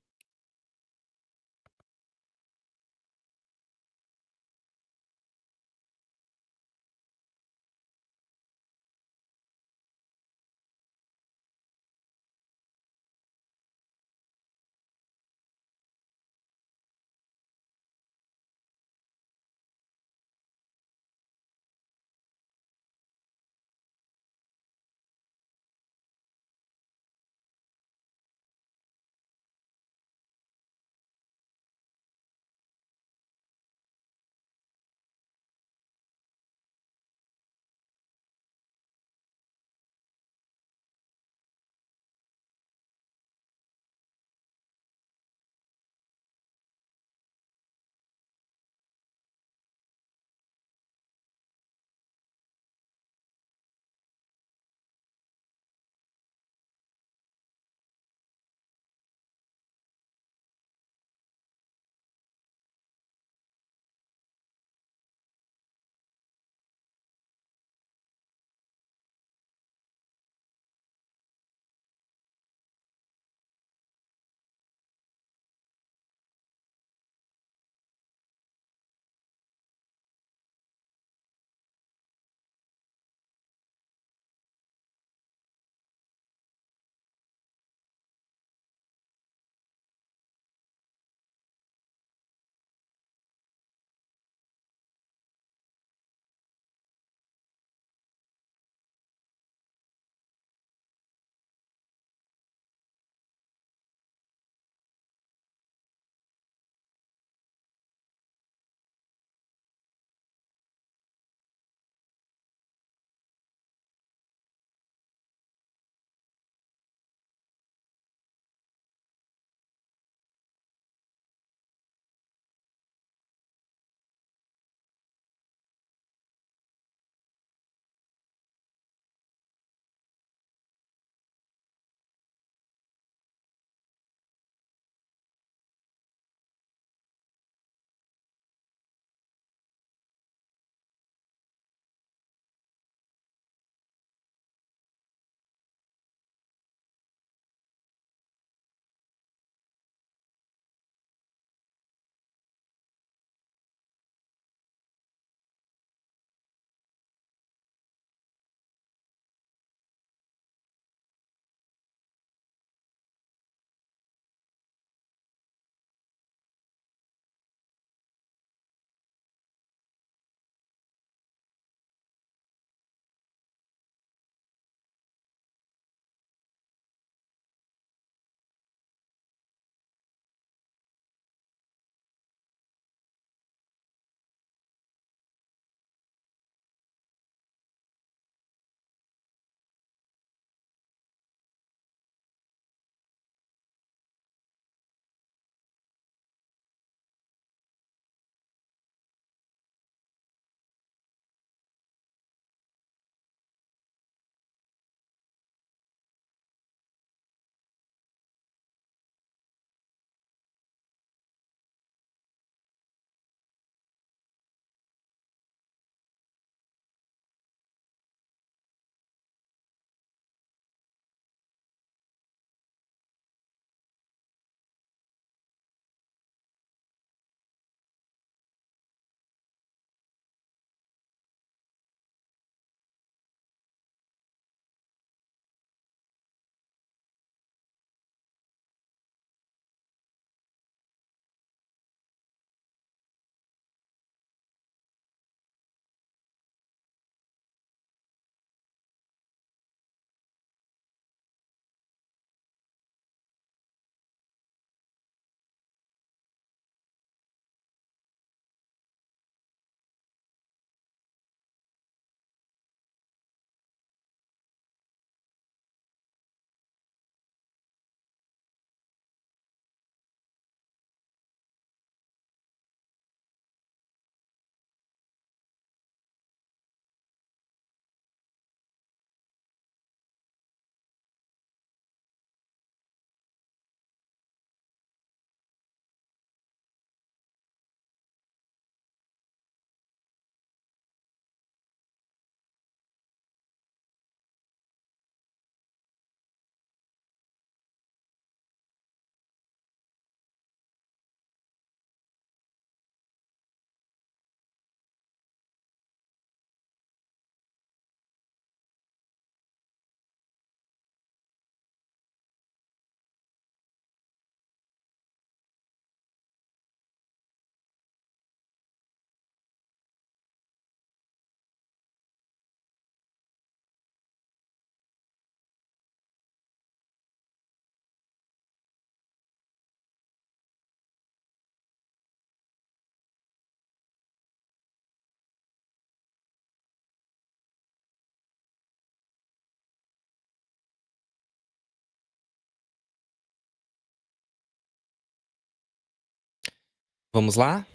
Vamos lá?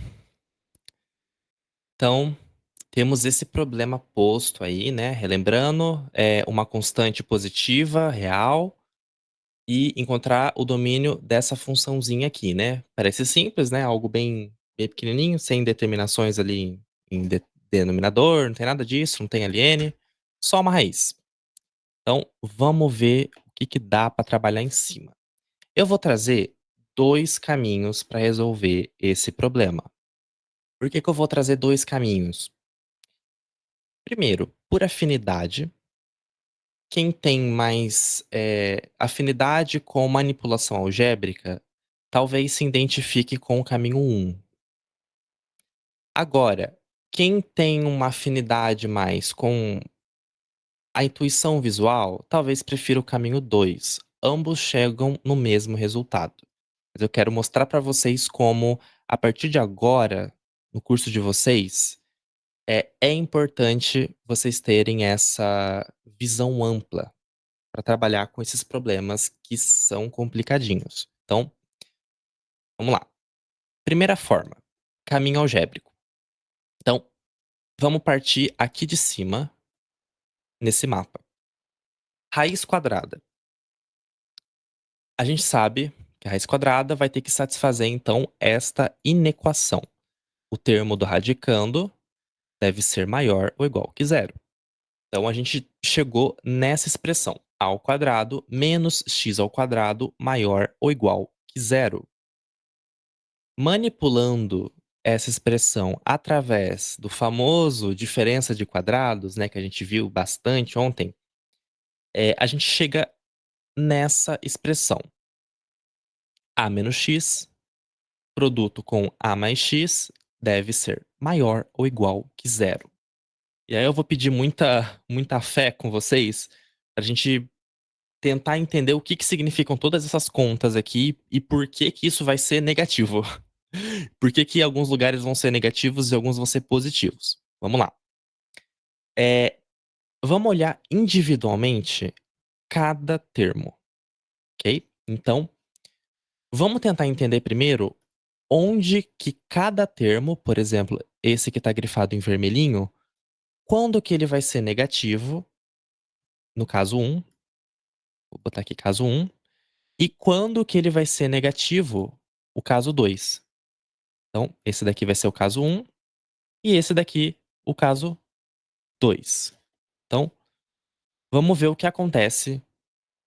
Então, temos esse problema posto aí, né, relembrando, uma constante positiva real e encontrar o domínio dessa funçãozinha aqui, né. Parece simples, né, algo bem pequenininho, sem determinações ali em denominador, não tem nada disso, não tem ln, só uma raiz. Então, vamos ver o que que dá para trabalhar em cima. Eu vou trazer 2 caminhos para resolver esse problema. Por que que eu vou trazer 2 caminhos? Primeiro, por afinidade, quem tem mais, afinidade com manipulação algébrica, talvez se identifique com o caminho um. Agora, quem tem uma afinidade mais com a intuição visual, talvez prefira o caminho 2. Ambos chegam no mesmo resultado. Mas eu quero mostrar para vocês como, a partir de agora, no curso de vocês, é importante vocês terem essa visão ampla para trabalhar com esses problemas que são complicadinhos. Então, vamos lá. Primeira forma, caminho algébrico. Então, vamos partir aqui de cima, nesse mapa. Raiz quadrada. A gente sabe que a raiz quadrada vai ter que satisfazer, então, esta inequação. O termo do radicando deve ser maior ou igual que zero. Então, a gente chegou nessa expressão. A ao quadrado menos x ao quadrado maior ou igual que zero. Manipulando essa expressão através do famoso diferença de quadrados, né, que a gente viu bastante ontem, a gente chega nessa expressão. A menos x, produto com a mais x, deve ser maior ou igual que zero. E aí eu vou pedir muita fé com vocês, pra gente tentar entender o que que significam todas essas contas aqui e por que que isso vai ser negativo. Por que que alguns lugares vão ser negativos e alguns vão ser positivos. Vamos lá. Eh, Vamos olhar individualmente cada termo, ok? Então, vamos tentar entender primeiro onde que cada termo, por exemplo, esse que está grifado em vermelhinho, quando que ele vai ser negativo, no caso um, vou botar aqui caso um, e quando que ele vai ser negativo, o caso 2. Então, esse daqui vai ser o caso um e esse daqui o caso 2. Então, vamos ver o que acontece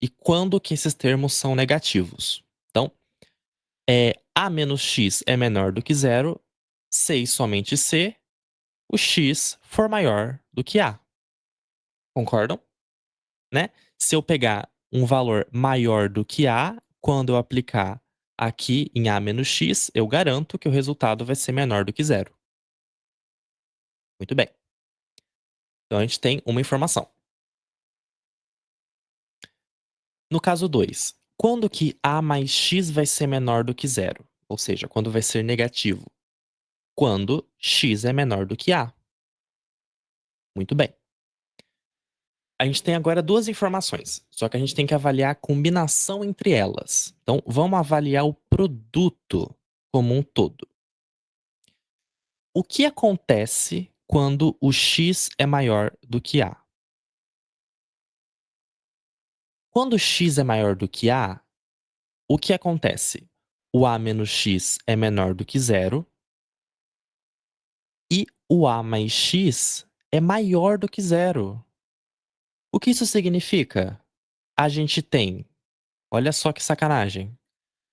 e quando que esses termos são negativos. Então, a menos x é menor do que zero se e somente se o x for maior do que a. Concordam? Né? Se eu pegar um valor maior do que a, quando eu aplicar aqui em a menos x, eu garanto que o resultado vai ser menor do que zero. Muito bem. Então a gente tem uma informação. No caso 2, quando que a mais x vai ser menor do que zero? Ou seja, quando vai ser negativo? Quando x é menor do que a. Muito bem. A gente tem agora duas informações, só que a gente tem que avaliar a combinação entre elas. Então, vamos avaliar o produto como um todo. O que acontece quando o x é maior do que a? Quando o x é maior do que a, o que acontece? O a menos x é menor do que zero e o a mais x é maior do que zero. O que isso significa? A gente tem, olha só que sacanagem,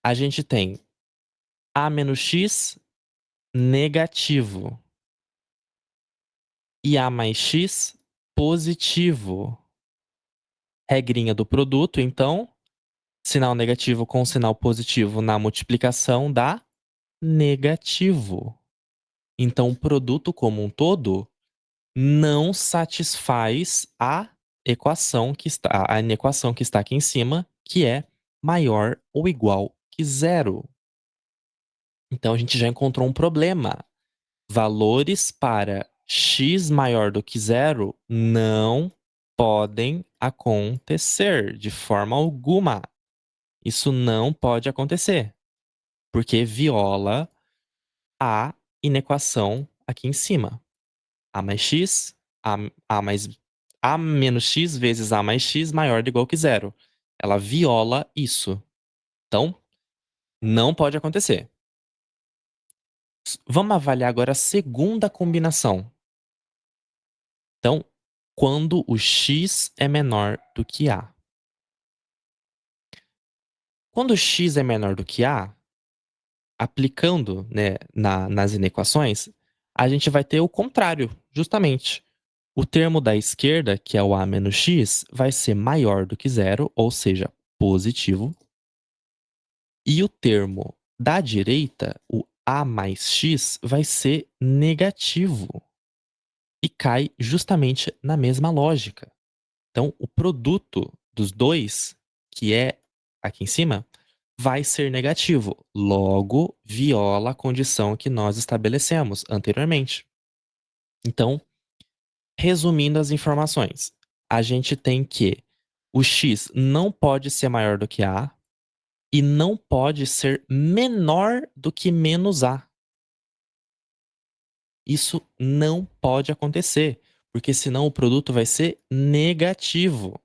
a gente tem a menos x negativo e a mais x positivo. Regrinha do produto, então, sinal negativo com sinal positivo na multiplicação dá negativo. Então, o produto como um todo não satisfaz a a inequação que está aqui em cima, que é maior ou igual que zero. Então, a gente já encontrou um problema. Valores para x maior do que zero não podem acontecer de forma alguma. Isso não pode acontecer, porque viola A inequação aqui em cima. A mais x, a, a mais a menos x vezes a mais x maior ou igual que zero. Ela viola isso. Então, não pode acontecer. Vamos avaliar agora a segunda combinação. Então, quando o x é menor do que a. Quando o x é menor do que a, aplicando, né, nas inequações, a gente vai ter o contrário, justamente. O termo da esquerda, que é o a menos x, vai ser maior do que zero, ou seja, positivo. E o termo da direita, o a mais x, vai ser negativo. E cai justamente na mesma lógica. Então, o produto dos dois, que é aqui em cima, vai ser negativo. Logo, viola a condição que nós estabelecemos anteriormente. Então, resumindo as informações, a gente tem que o x não pode ser maior do que a e não pode ser menor do que menos a. Isso não pode acontecer, porque senão o produto vai ser negativo.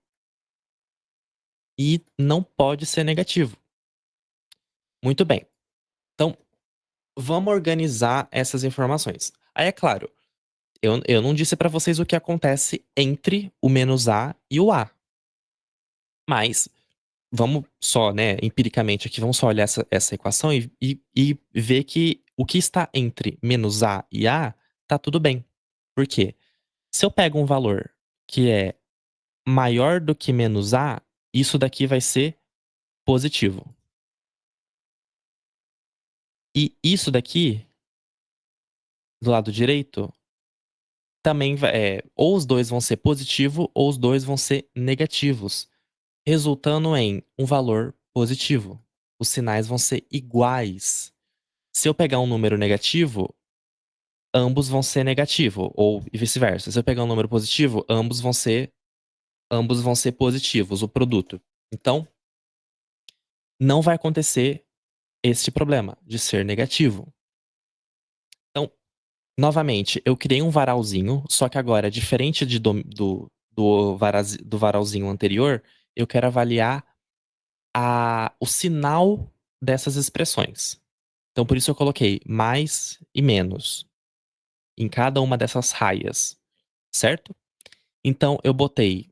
E não pode ser negativo. Muito bem. Então, vamos organizar essas informações. Aí, é claro, eu não disse para vocês o que acontece entre o menos A e o A. Mas, vamos só, né, empiricamente aqui, vamos só olhar essa equação e ver que o que está entre menos A e A tá tudo bem. Por quê? Se eu pego um valor que é maior do que menos A, isso daqui vai ser positivo. E isso daqui, do lado direito, também ou os dois vão ser positivo ou os dois vão ser negativos, resultando em um valor positivo. Os sinais vão ser iguais. Se eu pegar um número negativo, ambos vão ser negativo, ou vice-versa. Se eu pegar um número positivo, ambos vão ser positivos, o produto. Então, não vai acontecer este problema de ser negativo. Então, novamente, eu criei um varalzinho, só que agora, diferente do varalzinho anterior, eu quero avaliar o sinal dessas expressões. Então, por isso eu coloquei mais e menos em cada uma dessas raias, certo? Então, eu botei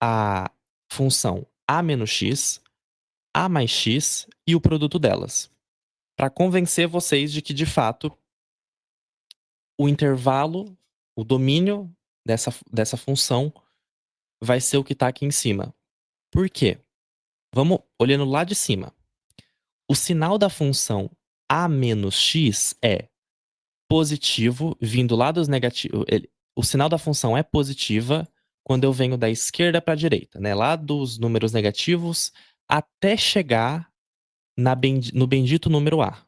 a função a menos x, a mais x e o produto delas, para convencer vocês de que, de fato, o intervalo, o domínio dessa função vai ser o que está aqui em cima. Por quê? Vamos olhando lá de cima. O sinal da função a menos x é positivo vindo lá dos negativos. O sinal da função é positiva quando eu venho da esquerda para a direita, né? Lá dos números negativos até chegar no bendito número a.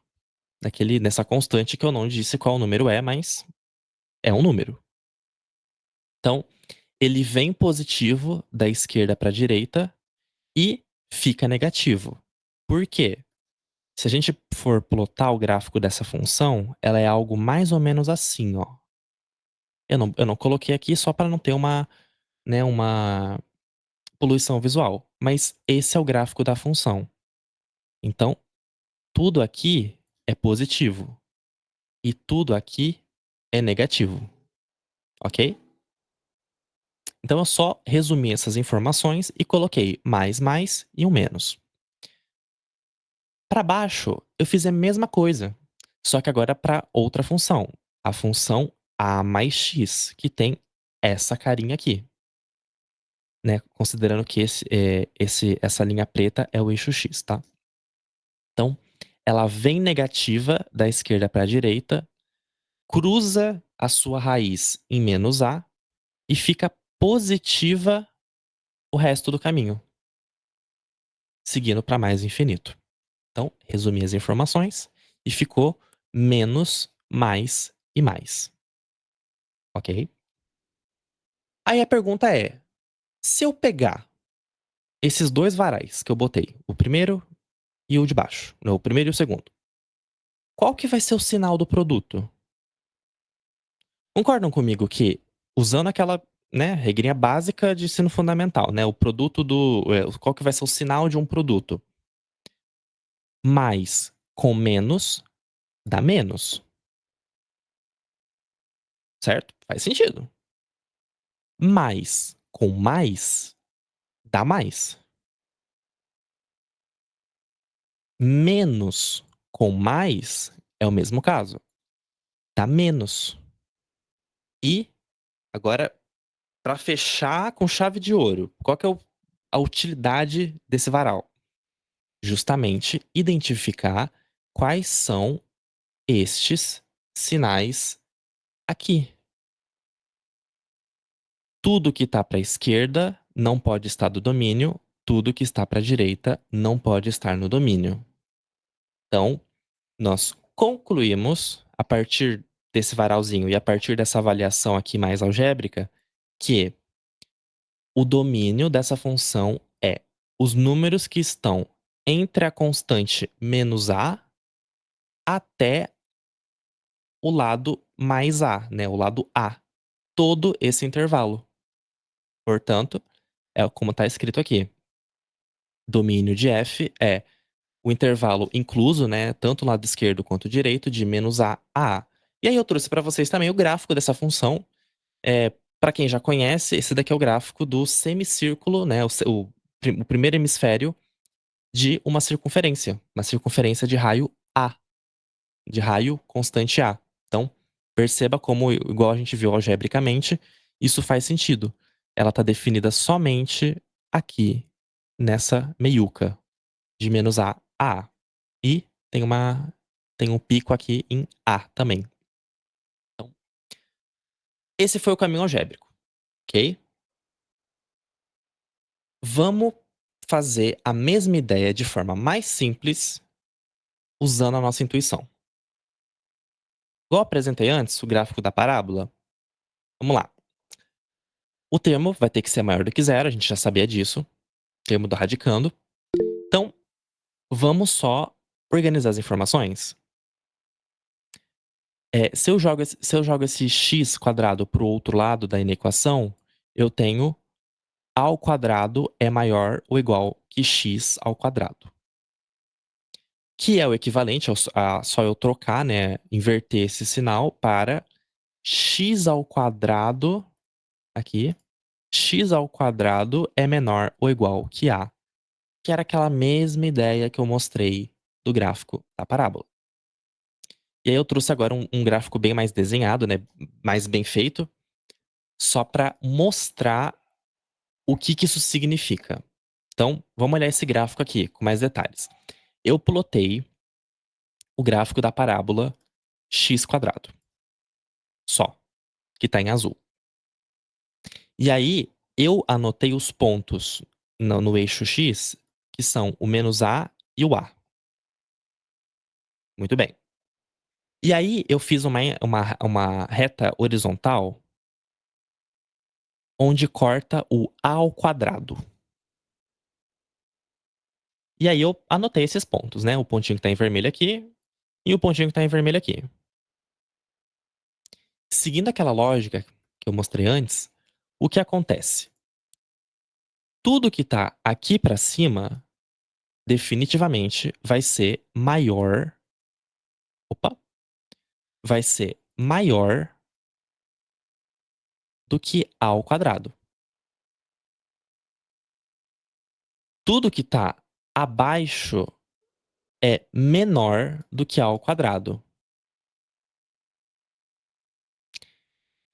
Nessa constante que eu não disse qual número é, mas é um número. Então, ele vem positivo da esquerda para a direita e fica negativo. Por quê? Se a gente for plotar o gráfico dessa função, ela é algo mais ou menos assim, ó. Eu não coloquei aqui só para não ter uma poluição visual, mas esse é o gráfico da função. Então, tudo aqui é positivo e tudo aqui é negativo, ok? Então eu só resumi essas informações e coloquei mais e um menos. Para baixo, eu fiz a mesma coisa, só que agora para outra função, a função a mais x, que tem essa carinha aqui, né? Considerando que essa linha preta é o eixo x, tá? Então, ela vem negativa da esquerda para a direita, cruza a sua raiz em menos a e fica positiva o resto do caminho, seguindo para mais infinito. Então, resumi as informações e ficou menos, mais e mais. Ok? Aí a pergunta é: se eu pegar esses dois varais que eu botei, o primeiro e o de baixo, não, o primeiro e o segundo, qual que vai ser o sinal do produto? Concordam comigo que, usando aquela, né, regrinha básica de ensino fundamental, né, o produto qual que vai ser o sinal de um produto? Mais com menos dá menos, certo? Faz sentido. Mais com mais dá mais. Menos com mais é o mesmo caso, dá menos. E agora, para fechar com chave de ouro, qual que é a utilidade desse varal? Justamente identificar quais são estes sinais aqui. Tudo que está para a esquerda não pode estar do domínio, tudo que está para a direita não pode estar no domínio. Então, nós concluímos, a partir desse varalzinho e a partir dessa avaliação aqui mais algébrica, que o domínio dessa função é os números que estão entre a constante menos a até o lado mais a, né, o lado a. Todo esse intervalo. Portanto, é como está escrito aqui. Domínio de f é o intervalo incluso, né, tanto o lado esquerdo quanto o direito, de menos a A. E aí eu trouxe para vocês também o gráfico dessa função. Para quem já conhece, esse daqui é o gráfico do semicírculo, né, o primeiro hemisfério de uma circunferência de raio A, de raio constante A. Então, perceba como, igual a gente viu algebricamente, isso faz sentido. Ela está definida somente aqui, nessa meiuca, de menos a A. E tem um pico aqui em A também. Então, esse foi o caminho algébrico, ok? Vamos fazer a mesma ideia de forma mais simples, usando a nossa intuição. Igual eu apresentei antes, o gráfico da parábola. Vamos lá. O termo vai ter que ser maior do que zero, a gente já sabia disso. Termo do radicando. Então, vamos só organizar as informações. Se eu jogo esse x quadrado para o outro lado da inequação, eu tenho a ao quadrado é maior ou igual que x ao quadrado. Que é o equivalente a só eu trocar, né, inverter esse sinal para x ao quadrado, aqui, x ao quadrado é menor ou igual que a, que era aquela mesma ideia que eu mostrei do gráfico da parábola. E aí eu trouxe agora um gráfico bem mais desenhado, né, mais bem feito, só para mostrar o que que isso significa. Então, vamos olhar esse gráfico aqui com mais detalhes. Eu plotei o gráfico da parábola x quadrado, só, que está em azul. E aí, eu anotei os pontos no eixo x, que são o menos a e o a. Muito bem. E aí, eu fiz uma reta horizontal onde corta o a ao quadrado. E aí, eu anotei esses pontos, né? O pontinho que está em vermelho aqui e o pontinho que está em vermelho aqui. Seguindo aquela lógica que eu mostrei antes, o que acontece? Tudo que está aqui para cima definitivamente vai ser maior. Opa! Vai ser maior do que a ao quadrado. Tudo que está abaixo é menor do que a ao quadrado.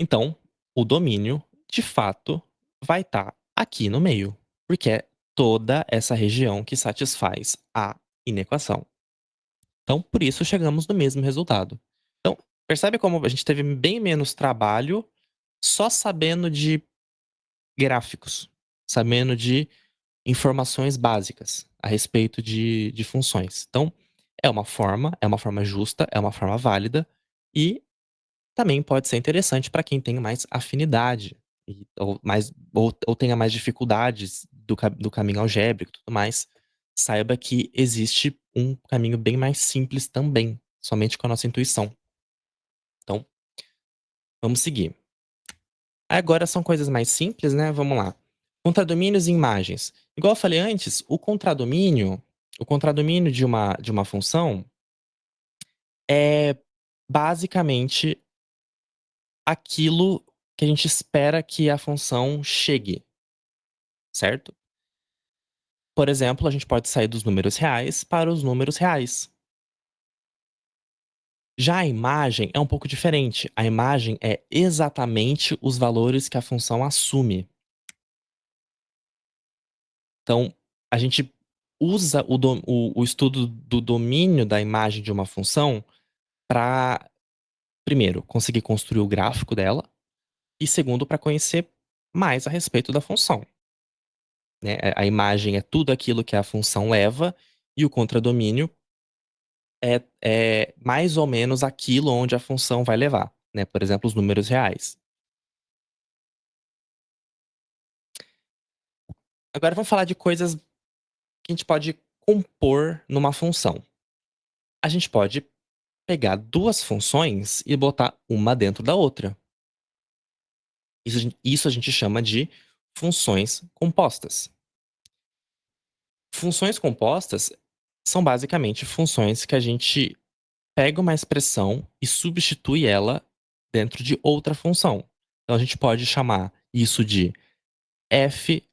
Então, o domínio, de fato, vai estar aqui no meio, porque é toda essa região que satisfaz a inequação. Então, por isso, chegamos no mesmo resultado. Então, percebe como a gente teve bem menos trabalho só sabendo de gráficos, sabendo de informações básicas a respeito de funções. Então, é uma forma justa, é uma forma válida e também pode ser interessante para quem tem mais afinidade ou tenha mais dificuldades do caminho algébrico e tudo mais. Saiba que existe um caminho bem mais simples também. somente com a nossa intuição. Então, vamos seguir. Agora são coisas mais simples, né, vamos lá. Contradomínios e imagens. Igual eu falei antes, o contradomínio de uma função é basicamente aquilo que a gente espera que a função chegue, certo? Por exemplo, a gente pode sair dos números reais para os números reais. Já a imagem é um pouco diferente. A imagem é exatamente os valores que a função assume. Então, a gente usa o estudo do domínio da imagem de uma função para, primeiro, conseguir construir o gráfico dela, e segundo, para conhecer mais a respeito da função, né? A imagem é tudo aquilo que a função leva, e o contradomínio é mais ou menos aquilo onde a função vai levar, né? Por exemplo, os números reais. Agora vamos falar de coisas que a gente pode compor numa função. A gente pode pegar duas funções e botar uma dentro da outra. Isso a gente chama de funções compostas. Funções compostas são basicamente funções que a gente pega uma expressão e substitui ela dentro de outra função. Então a gente pode chamar isso de f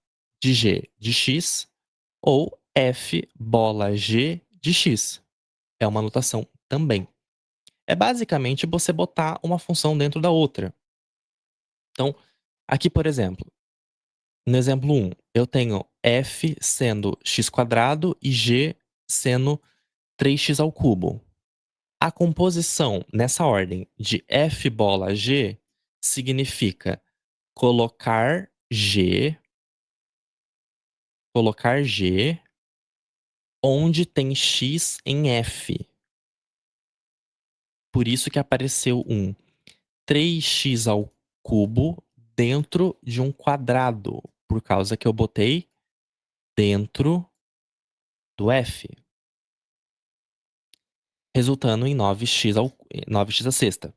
de g de x ou f bola g de x. É uma notação também. É basicamente você botar uma função dentro da outra. Então, aqui, por exemplo, no exemplo 1, eu tenho f sendo x² e g sendo 3x ao cubo. A composição nessa ordem de f bola g significa colocar g, onde tem x em f. Por isso que apareceu um 3x ao cubo dentro de um quadrado, por causa que eu botei dentro do f, resultando em 9x à sexta.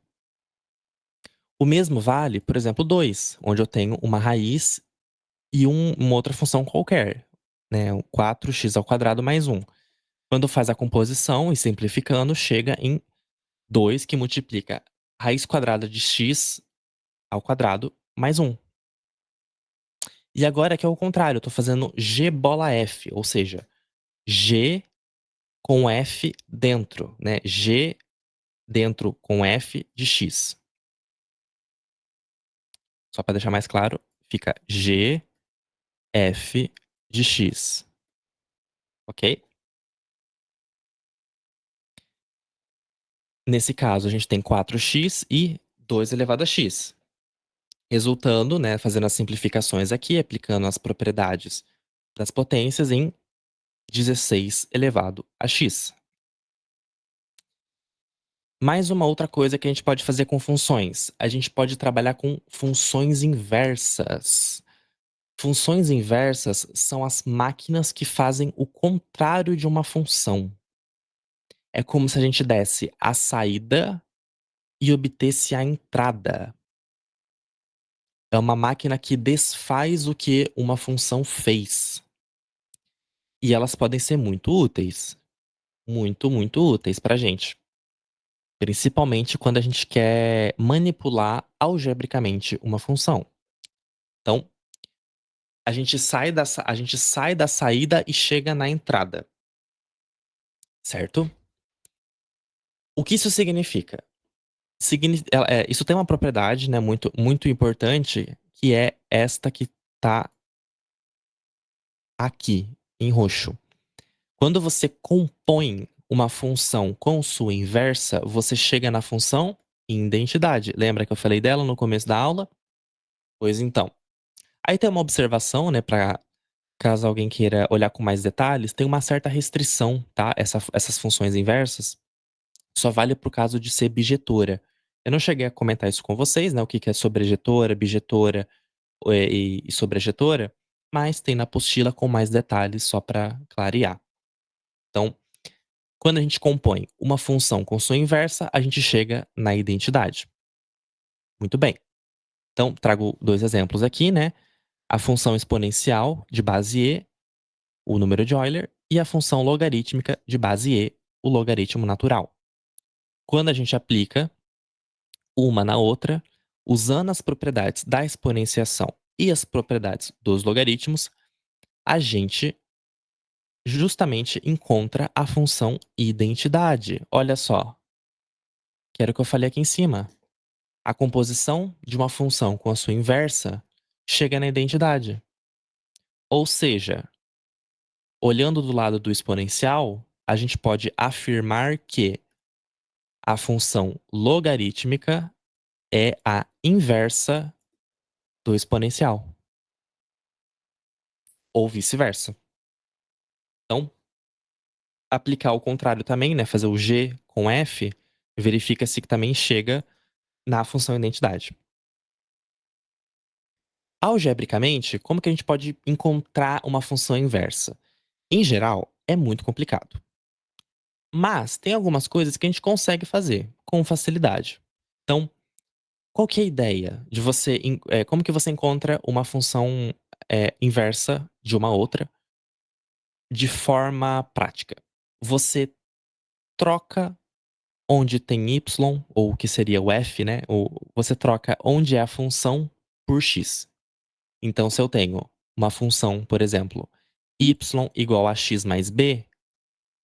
O mesmo vale, por exemplo, 2, onde eu tenho uma raiz e uma outra função qualquer, né, o 4x² mais 1. Quando faz a composição e simplificando, chega em 2, que multiplica raiz quadrada de x ao quadrado mais 1. E agora aqui é o contrário, eu tô fazendo g bola f, ou seja, g com f dentro, né? G dentro com f de x. Só para deixar mais claro, fica g f de x, ok? Nesse caso, a gente tem 4x e 2 elevado a x, resultando, né, fazendo as simplificações aqui, aplicando as propriedades das potências em 16 elevado a x. Mais uma outra coisa que a gente pode fazer com funções. A gente pode trabalhar com funções inversas. Funções inversas são as máquinas que fazem o contrário de uma função. É como se a gente desse a saída e obtesse a entrada. É uma máquina que desfaz o que uma função fez. E elas podem ser muito úteis. Muito, muito úteis pra gente. Principalmente quando a gente quer manipular algebricamente uma função. Então, a gente sai da saída e chega na entrada. Certo? O que isso significa? Isso tem uma propriedade, né, muito, muito importante, que é esta que tá aqui, em roxo. Quando você compõe uma função com sua inversa, você chega na função identidade. Lembra que eu falei dela no começo da aula? Pois então. Aí tem uma observação, né, para caso alguém queira olhar com mais detalhes, tem uma certa restrição, tá? Essas funções inversas só vale pro caso de ser bijetora. Eu não cheguei a comentar isso com vocês, né, o que que é sobrejetora, bijetora, e sobrejetora, mas tem na apostila com mais detalhes só para clarear. Então, Quando a gente compõe uma função com sua inversa, a gente chega na identidade. Muito bem. Então, trago 2 exemplos aqui, né, a função exponencial de base e, o número de Euler, e a função logarítmica de base e, o logaritmo natural. Quando a gente aplica uma na outra, usando as propriedades da exponenciação e as propriedades dos logaritmos, a gente justamente encontra a função identidade. Olha só, que era o que eu falei aqui em cima. A composição de uma função com a sua inversa chega na identidade. Ou seja, olhando do lado do exponencial, a gente pode afirmar que a função logarítmica é a inversa do exponencial, ou vice-versa. Então, aplicar o contrário também, né, fazer o G com F, verifica-se que também chega na função identidade. Algebricamente, como que a gente pode encontrar uma função inversa? Em geral, é muito complicado. Mas tem algumas coisas que a gente consegue fazer com facilidade. Então, qual que é a ideia de você como que você encontra uma função, inversa de uma outra de forma prática? Você troca onde tem y, ou o que seria o f, né, ou você troca onde é a função por x. Então se eu tenho uma função, por exemplo, y igual a x mais b,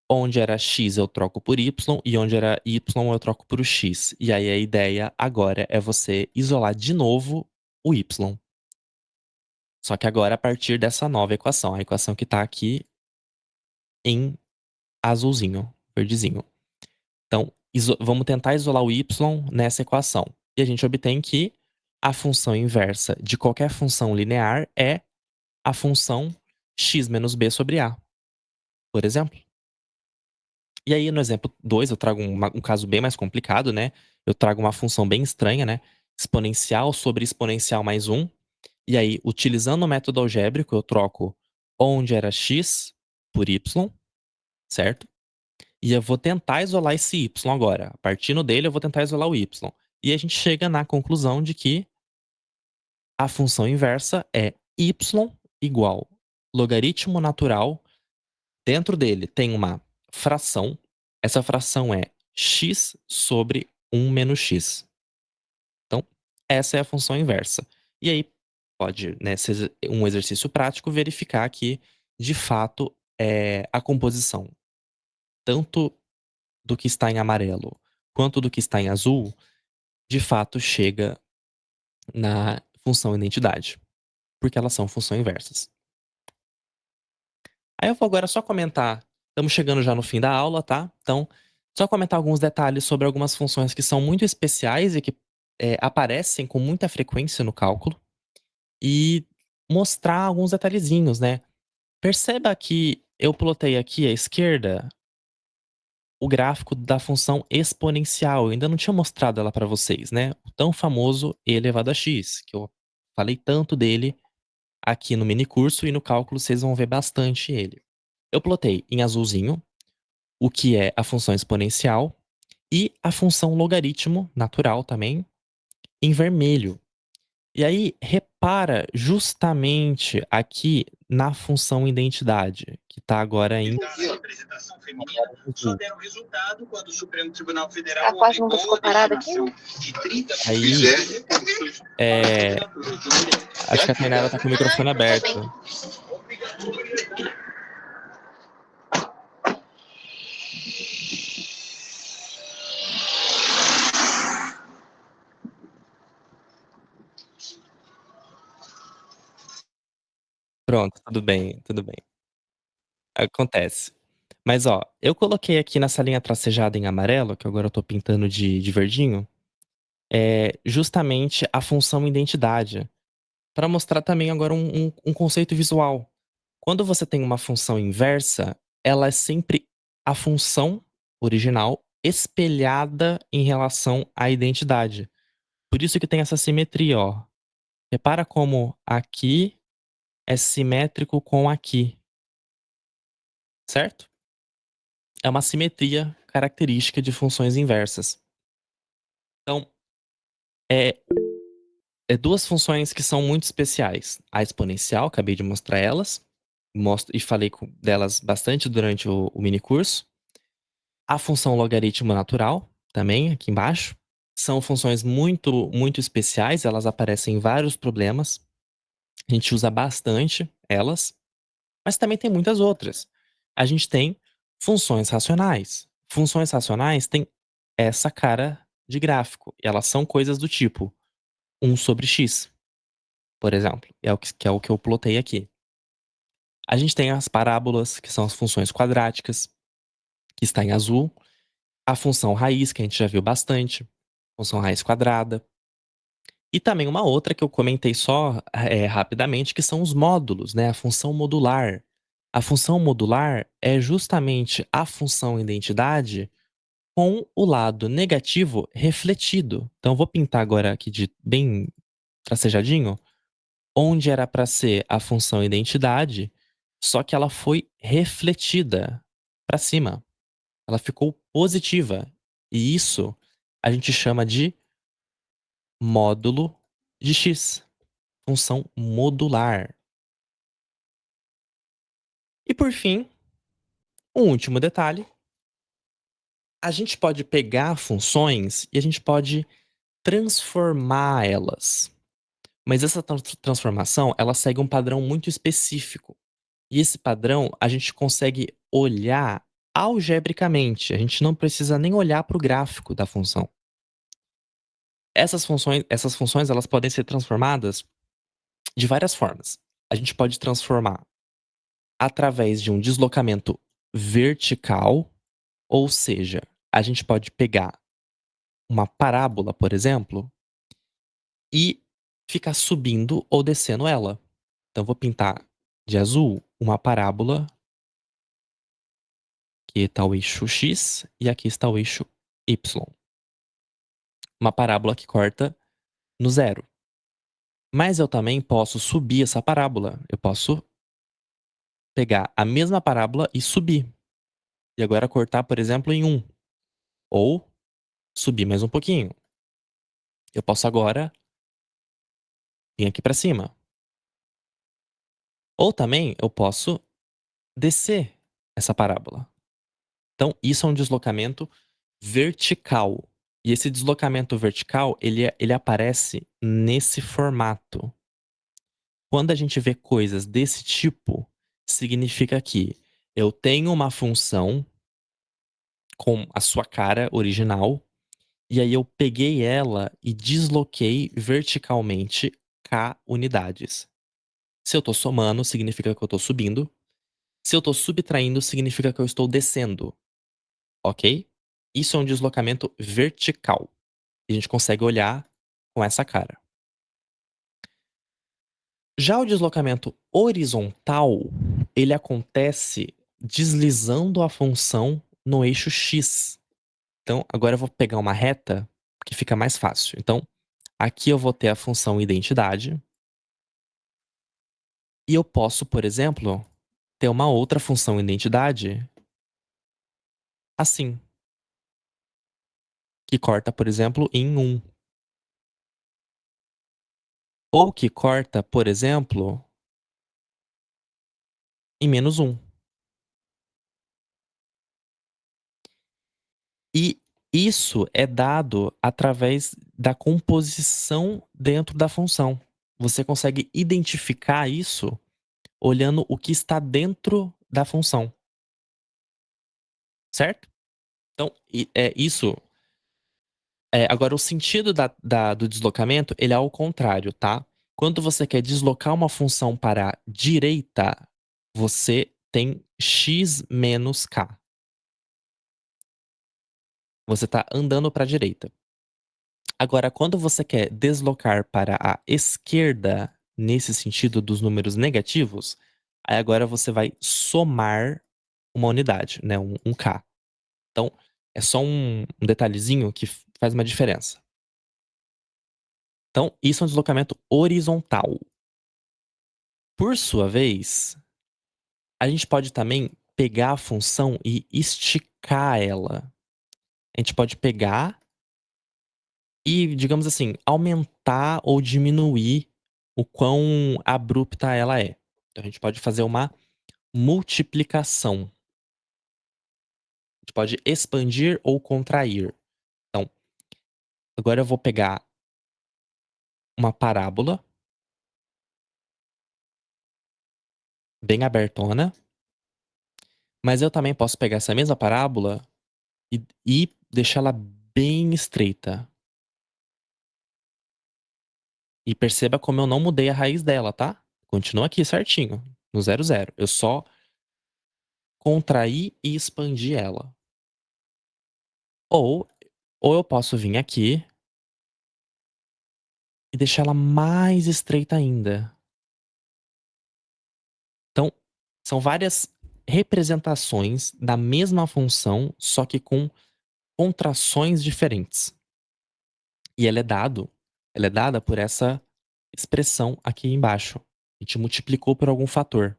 onde era x eu troco por y, e onde era y eu troco por x. E aí a ideia agora é você isolar de novo o y. Só que agora a partir dessa nova equação, a equação que tá aqui em azulzinho, verdezinho. Então, vamos tentar isolar o y nessa equação. E a gente obtém que a função inversa de qualquer função linear é a função x menos b sobre a, por exemplo. E aí, no exemplo 2, eu trago um caso bem mais complicado, né? Eu trago uma função bem estranha, né? Exponencial sobre exponencial mais 1. E aí, utilizando o método algébrico, eu troco onde era x por y, certo? E eu vou tentar isolar esse y agora. Partindo dele, eu vou tentar isolar o y. E a gente chega na conclusão de que a função inversa é y igual logaritmo natural. Dentro dele tem uma fração. Essa fração é x sobre 1 menos x. Então, essa é a função inversa. E aí, pode, né, ser um exercício prático verificar que, de fato, a composição tanto do que está em amarelo quanto do que está em azul, de fato chega na função identidade, porque elas são funções inversas. Aí eu vou agora só comentar, estamos chegando já no fim da aula, tá? Então, só comentar alguns detalhes sobre algumas funções que são muito especiais e que aparecem com muita frequência no cálculo e mostrar alguns detalhezinhos, né? Perceba que eu plotei aqui à esquerda o gráfico da função exponencial. Eu ainda não tinha mostrado ela para vocês, né? O tão famoso e elevado a x, que eu falei tanto dele aqui no mini curso e no cálculo vocês vão ver bastante ele. Eu plotei em azulzinho o que é a função exponencial e a função logaritmo natural também em vermelho. E aí, repara justamente aqui na função identidade, que está agora em Representação feminina só azul. deram resultado quando o Supremo Tribunal Federal A quase nunca ficou parada aqui, né? de 30 Aí, acho que a Tainara tá com o microfone aberto. Pronto, tudo bem, tudo bem. Acontece. Mas ó, eu coloquei aqui nessa linha tracejada em amarelo, que agora eu tô pintando de verdinho, justamente a função identidade, para mostrar também agora um conceito visual. Quando você tem uma função inversa, ela é sempre a função original espelhada em relação à identidade. Por isso que tem essa simetria, ó. Repara como aqui é simétrico com aqui, certo? é uma simetria característica de funções inversas. Então, é duas funções que são muito especiais. A exponencial, acabei de mostrar elas, e falei delas bastante durante o mini curso. A função logaritmo natural, também, aqui embaixo. São funções muito, muito especiais, elas aparecem em vários problemas. A gente usa bastante elas, mas também tem muitas outras. A gente tem funções racionais. Funções racionais têm essa cara de gráfico, e elas são coisas do tipo 1 sobre x, por exemplo, que é o que eu plotei aqui. A gente tem as parábolas, que são as funções quadráticas, que está em azul. A função raiz, que a gente já viu bastante. Função raiz quadrada. E também uma outra que eu comentei só rapidamente, que são os módulos, né? A função modular. A função modular é justamente a função identidade com o lado negativo refletido. Então eu vou pintar agora aqui de bem tracejadinho, onde era para ser a função identidade, só que ela foi refletida para cima. Ela ficou positiva. E isso a gente chama de módulo de x. Função modular. E por fim, um último detalhe. A gente pode pegar funções e a gente pode transformar elas. Mas essa transformação, ela segue um padrão muito específico. E esse padrão a gente consegue olhar algebricamente. A gente não precisa nem olhar para o gráfico da função. Essas funções elas podem ser transformadas de várias formas. A gente pode transformar através de um deslocamento vertical, ou seja, a gente pode pegar uma parábola, por exemplo, e ficar subindo ou descendo ela. Então vou pintar de azul uma parábola, que está o eixo x e aqui está o eixo y. Uma parábola que corta no zero. Mas eu também posso subir essa parábola. Eu posso pegar a mesma parábola e subir. E agora cortar, por exemplo, em 1. Ou subir mais um pouquinho. Eu posso agora vir aqui para cima. Ou também eu posso descer essa parábola. Então, isso é um deslocamento vertical. E esse deslocamento vertical, ele aparece nesse formato. Quando a gente vê coisas desse tipo, significa que eu tenho uma função com a sua cara original, e aí eu peguei ela e desloquei verticalmente k unidades. Se eu tô somando, significa que eu tô subindo. Se eu tô subtraindo, significa que eu estou descendo. Ok? Isso é um deslocamento vertical. E a gente consegue olhar com essa cara. Já o deslocamento horizontal, ele acontece deslizando a função no eixo x. Então, agora eu vou pegar uma reta que fica mais fácil. Então, aqui eu vou ter a função identidade. E eu posso, por exemplo, ter uma outra função identidade assim. Que corta, por exemplo, em 1. Ou que corta, por exemplo, em menos 1. E isso é dado através da composição dentro da função. Você consegue identificar isso olhando o que está dentro da função. Certo? Então, isso. Agora, o sentido do deslocamento, ele é ao contrário, tá? Quando você quer deslocar uma função para a direita, você tem x menos k. Você está andando para a direita. Agora, quando você quer deslocar para a esquerda, nesse sentido dos números negativos, aí agora você vai somar uma unidade, né? Um k. Então, é só um detalhezinho que faz uma diferença. Então, isso é um deslocamento horizontal. Por sua vez, a gente pode também pegar a função e esticar trocar ela. A gente pode pegar e, digamos assim, aumentar ou diminuir o quão abrupta ela é. Então a gente pode fazer uma multiplicação. A gente pode expandir ou contrair. Então, agora eu vou pegar uma parábola bem abertona, mas eu também posso pegar essa mesma parábola e deixá-la bem estreita. E perceba como eu não mudei a raiz dela, tá? Continua aqui certinho, no 0, 0. Eu só contraí e expandi ela. Ou eu posso vir aqui e deixar ela mais estreita ainda. Então, são várias representações da mesma função, só que com contrações diferentes. E ela é dada por essa expressão aqui embaixo. A gente multiplicou por algum fator.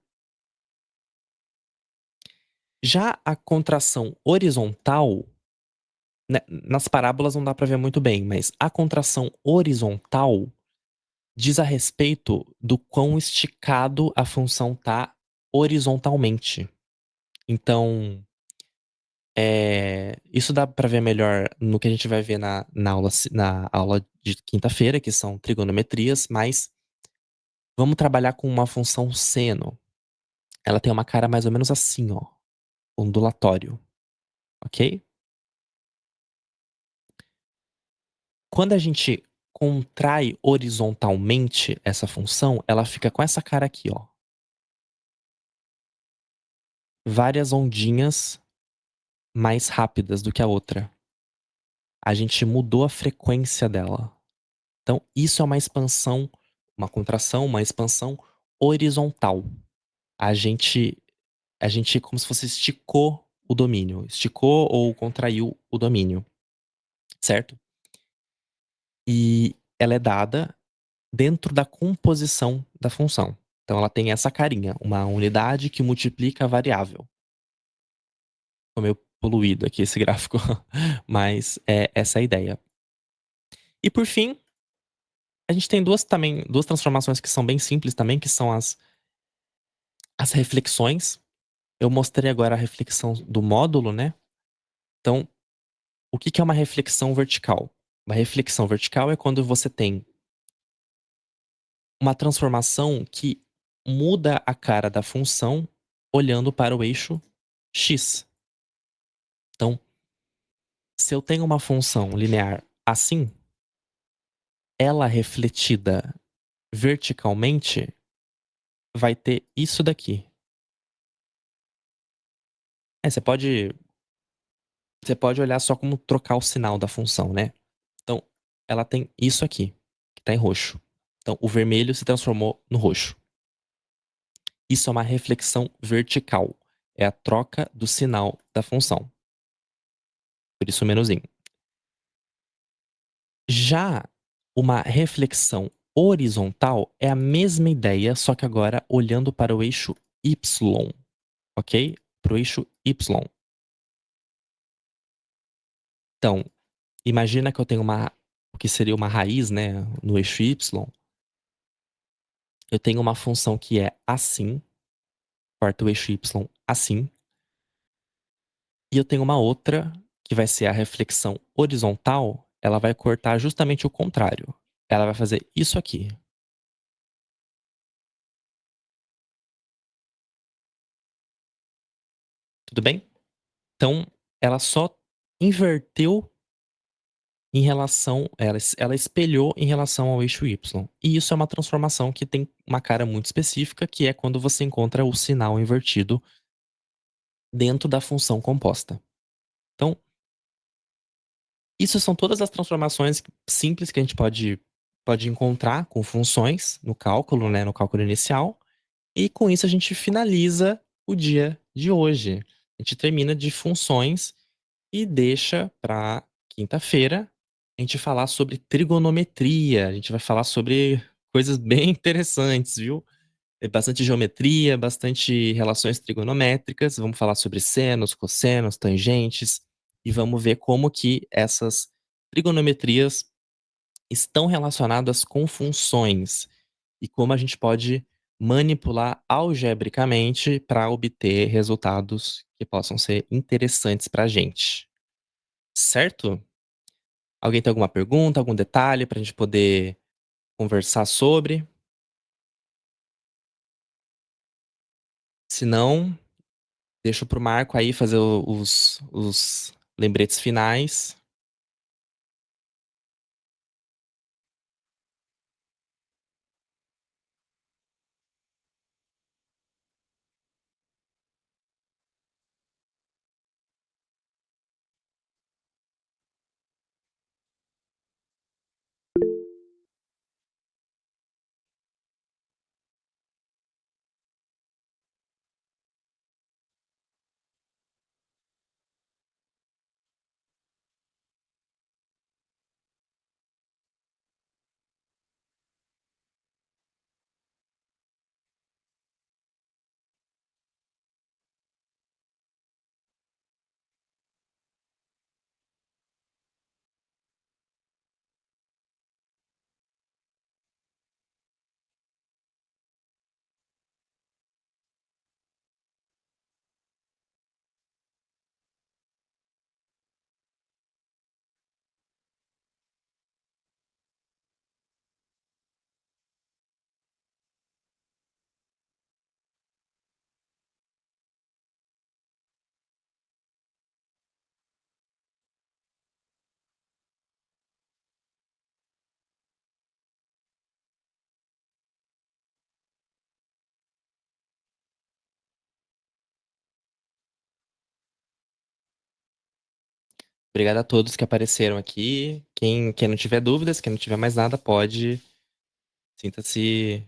Já a contração horizontal, né, nas parábolas não dá para ver muito bem, mas a contração horizontal diz a respeito do quão esticado a função tá horizontalmente. Então, isso dá para ver melhor no que a gente vai ver na aula de quinta-feira, que são trigonometrias, mas vamos trabalhar com uma função seno. Ela tem uma cara mais ou menos assim, ó, ondulatório, ok? Quando a gente contrai horizontalmente essa função, ela fica com essa cara aqui, ó. Várias ondinhas mais rápidas do que a outra. A gente mudou a frequência dela. Então, isso é uma expansão, uma contração, uma expansão horizontal. A gente como se fosse esticou o domínio. Esticou ou contraiu o domínio. Certo? E ela é dada dentro da composição da função. Então ela tem essa carinha, uma unidade que multiplica a variável. Ficou meio poluído aqui esse gráfico, mas é essa a ideia. E por fim, a gente tem duas transformações que são bem simples também, que são as reflexões. Eu mostrei agora a reflexão do módulo, né? Então, o que é uma reflexão vertical? Uma reflexão vertical é quando você tem uma transformação que muda a cara da função olhando para o eixo x. Então, se eu tenho uma função linear assim, ela refletida verticalmente vai ter isso daqui. Você pode olhar só como trocar o sinal da função, né? Então, ela tem isso aqui, que tá em roxo. Então, o vermelho se transformou no roxo. Isso é uma reflexão vertical. É a troca do sinal da função. Por isso o menuzinho. Já uma reflexão horizontal é a mesma ideia, só que agora olhando para o eixo Y, ok? Para o eixo Y. Então, imagina que eu tenho o que seria uma raiz, né, no eixo Y. Eu tenho uma função que é assim, corta o eixo Y assim. E eu tenho uma outra, que vai ser a reflexão horizontal, ela vai cortar justamente o contrário. Ela vai fazer isso aqui. Tudo bem? Então, ela só inverteu em relação. Ela espelhou em relação ao eixo Y. E isso é uma transformação que tem uma cara muito específica, que é quando você encontra o sinal invertido dentro da função composta. Então, isso são todas as transformações simples que a gente pode encontrar com funções no cálculo, né, no cálculo inicial. E com isso a gente finaliza o dia de hoje. A gente termina de funções e deixa para quinta-feira a gente falar sobre trigonometria. A gente vai falar sobre coisas bem interessantes, viu? bastante geometria, bastante relações trigonométricas. Vamos falar sobre senos, cossenos, tangentes e vamos ver como que essas trigonometrias estão relacionadas com funções e como a gente pode manipular algebricamente para obter resultados que possam ser interessantes para a gente, certo? Alguém tem alguma pergunta, algum detalhe para a gente poder conversar sobre? Se não, deixo para o Marco aí fazer os lembretes finais. Obrigado a todos que apareceram aqui. Quem não tiver dúvidas, quem não tiver mais nada, pode sinta-se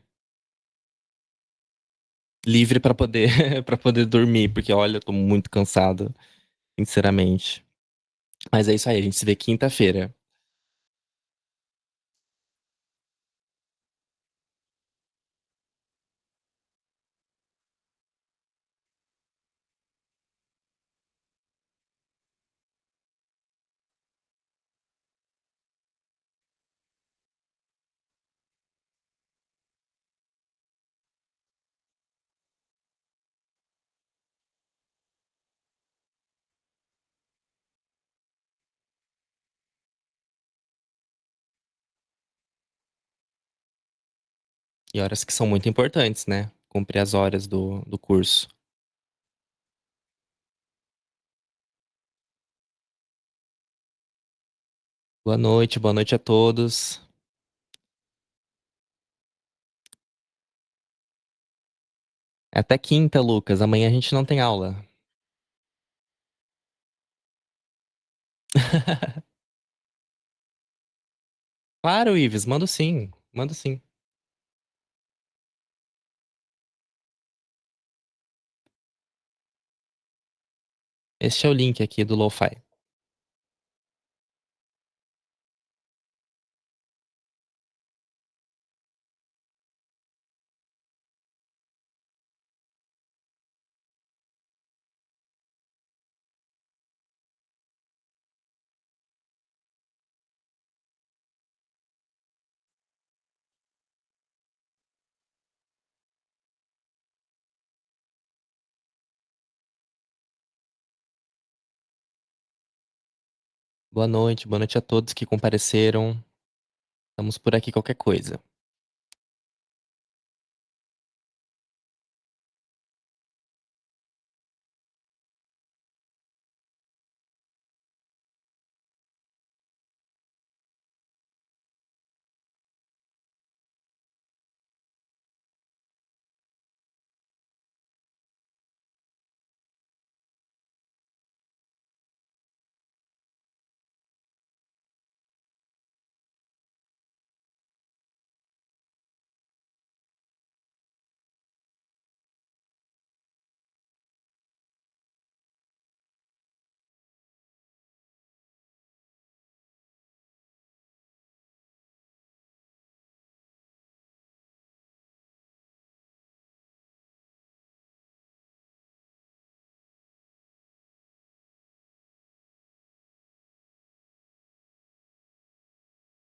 livre para poder para poder dormir, porque olha, eu tô muito cansado, sinceramente. Mas é isso aí, a gente se vê quinta-feira. E horas que são muito importantes, né? Cumprir as horas do curso. Boa noite a todos. Até quinta, Lucas. Amanhã a gente não tem aula. Claro, Ives, mando sim. Mando sim. Este é o link aqui do Lo-Fi. Boa noite a todos que compareceram. Estamos por aqui qualquer coisa.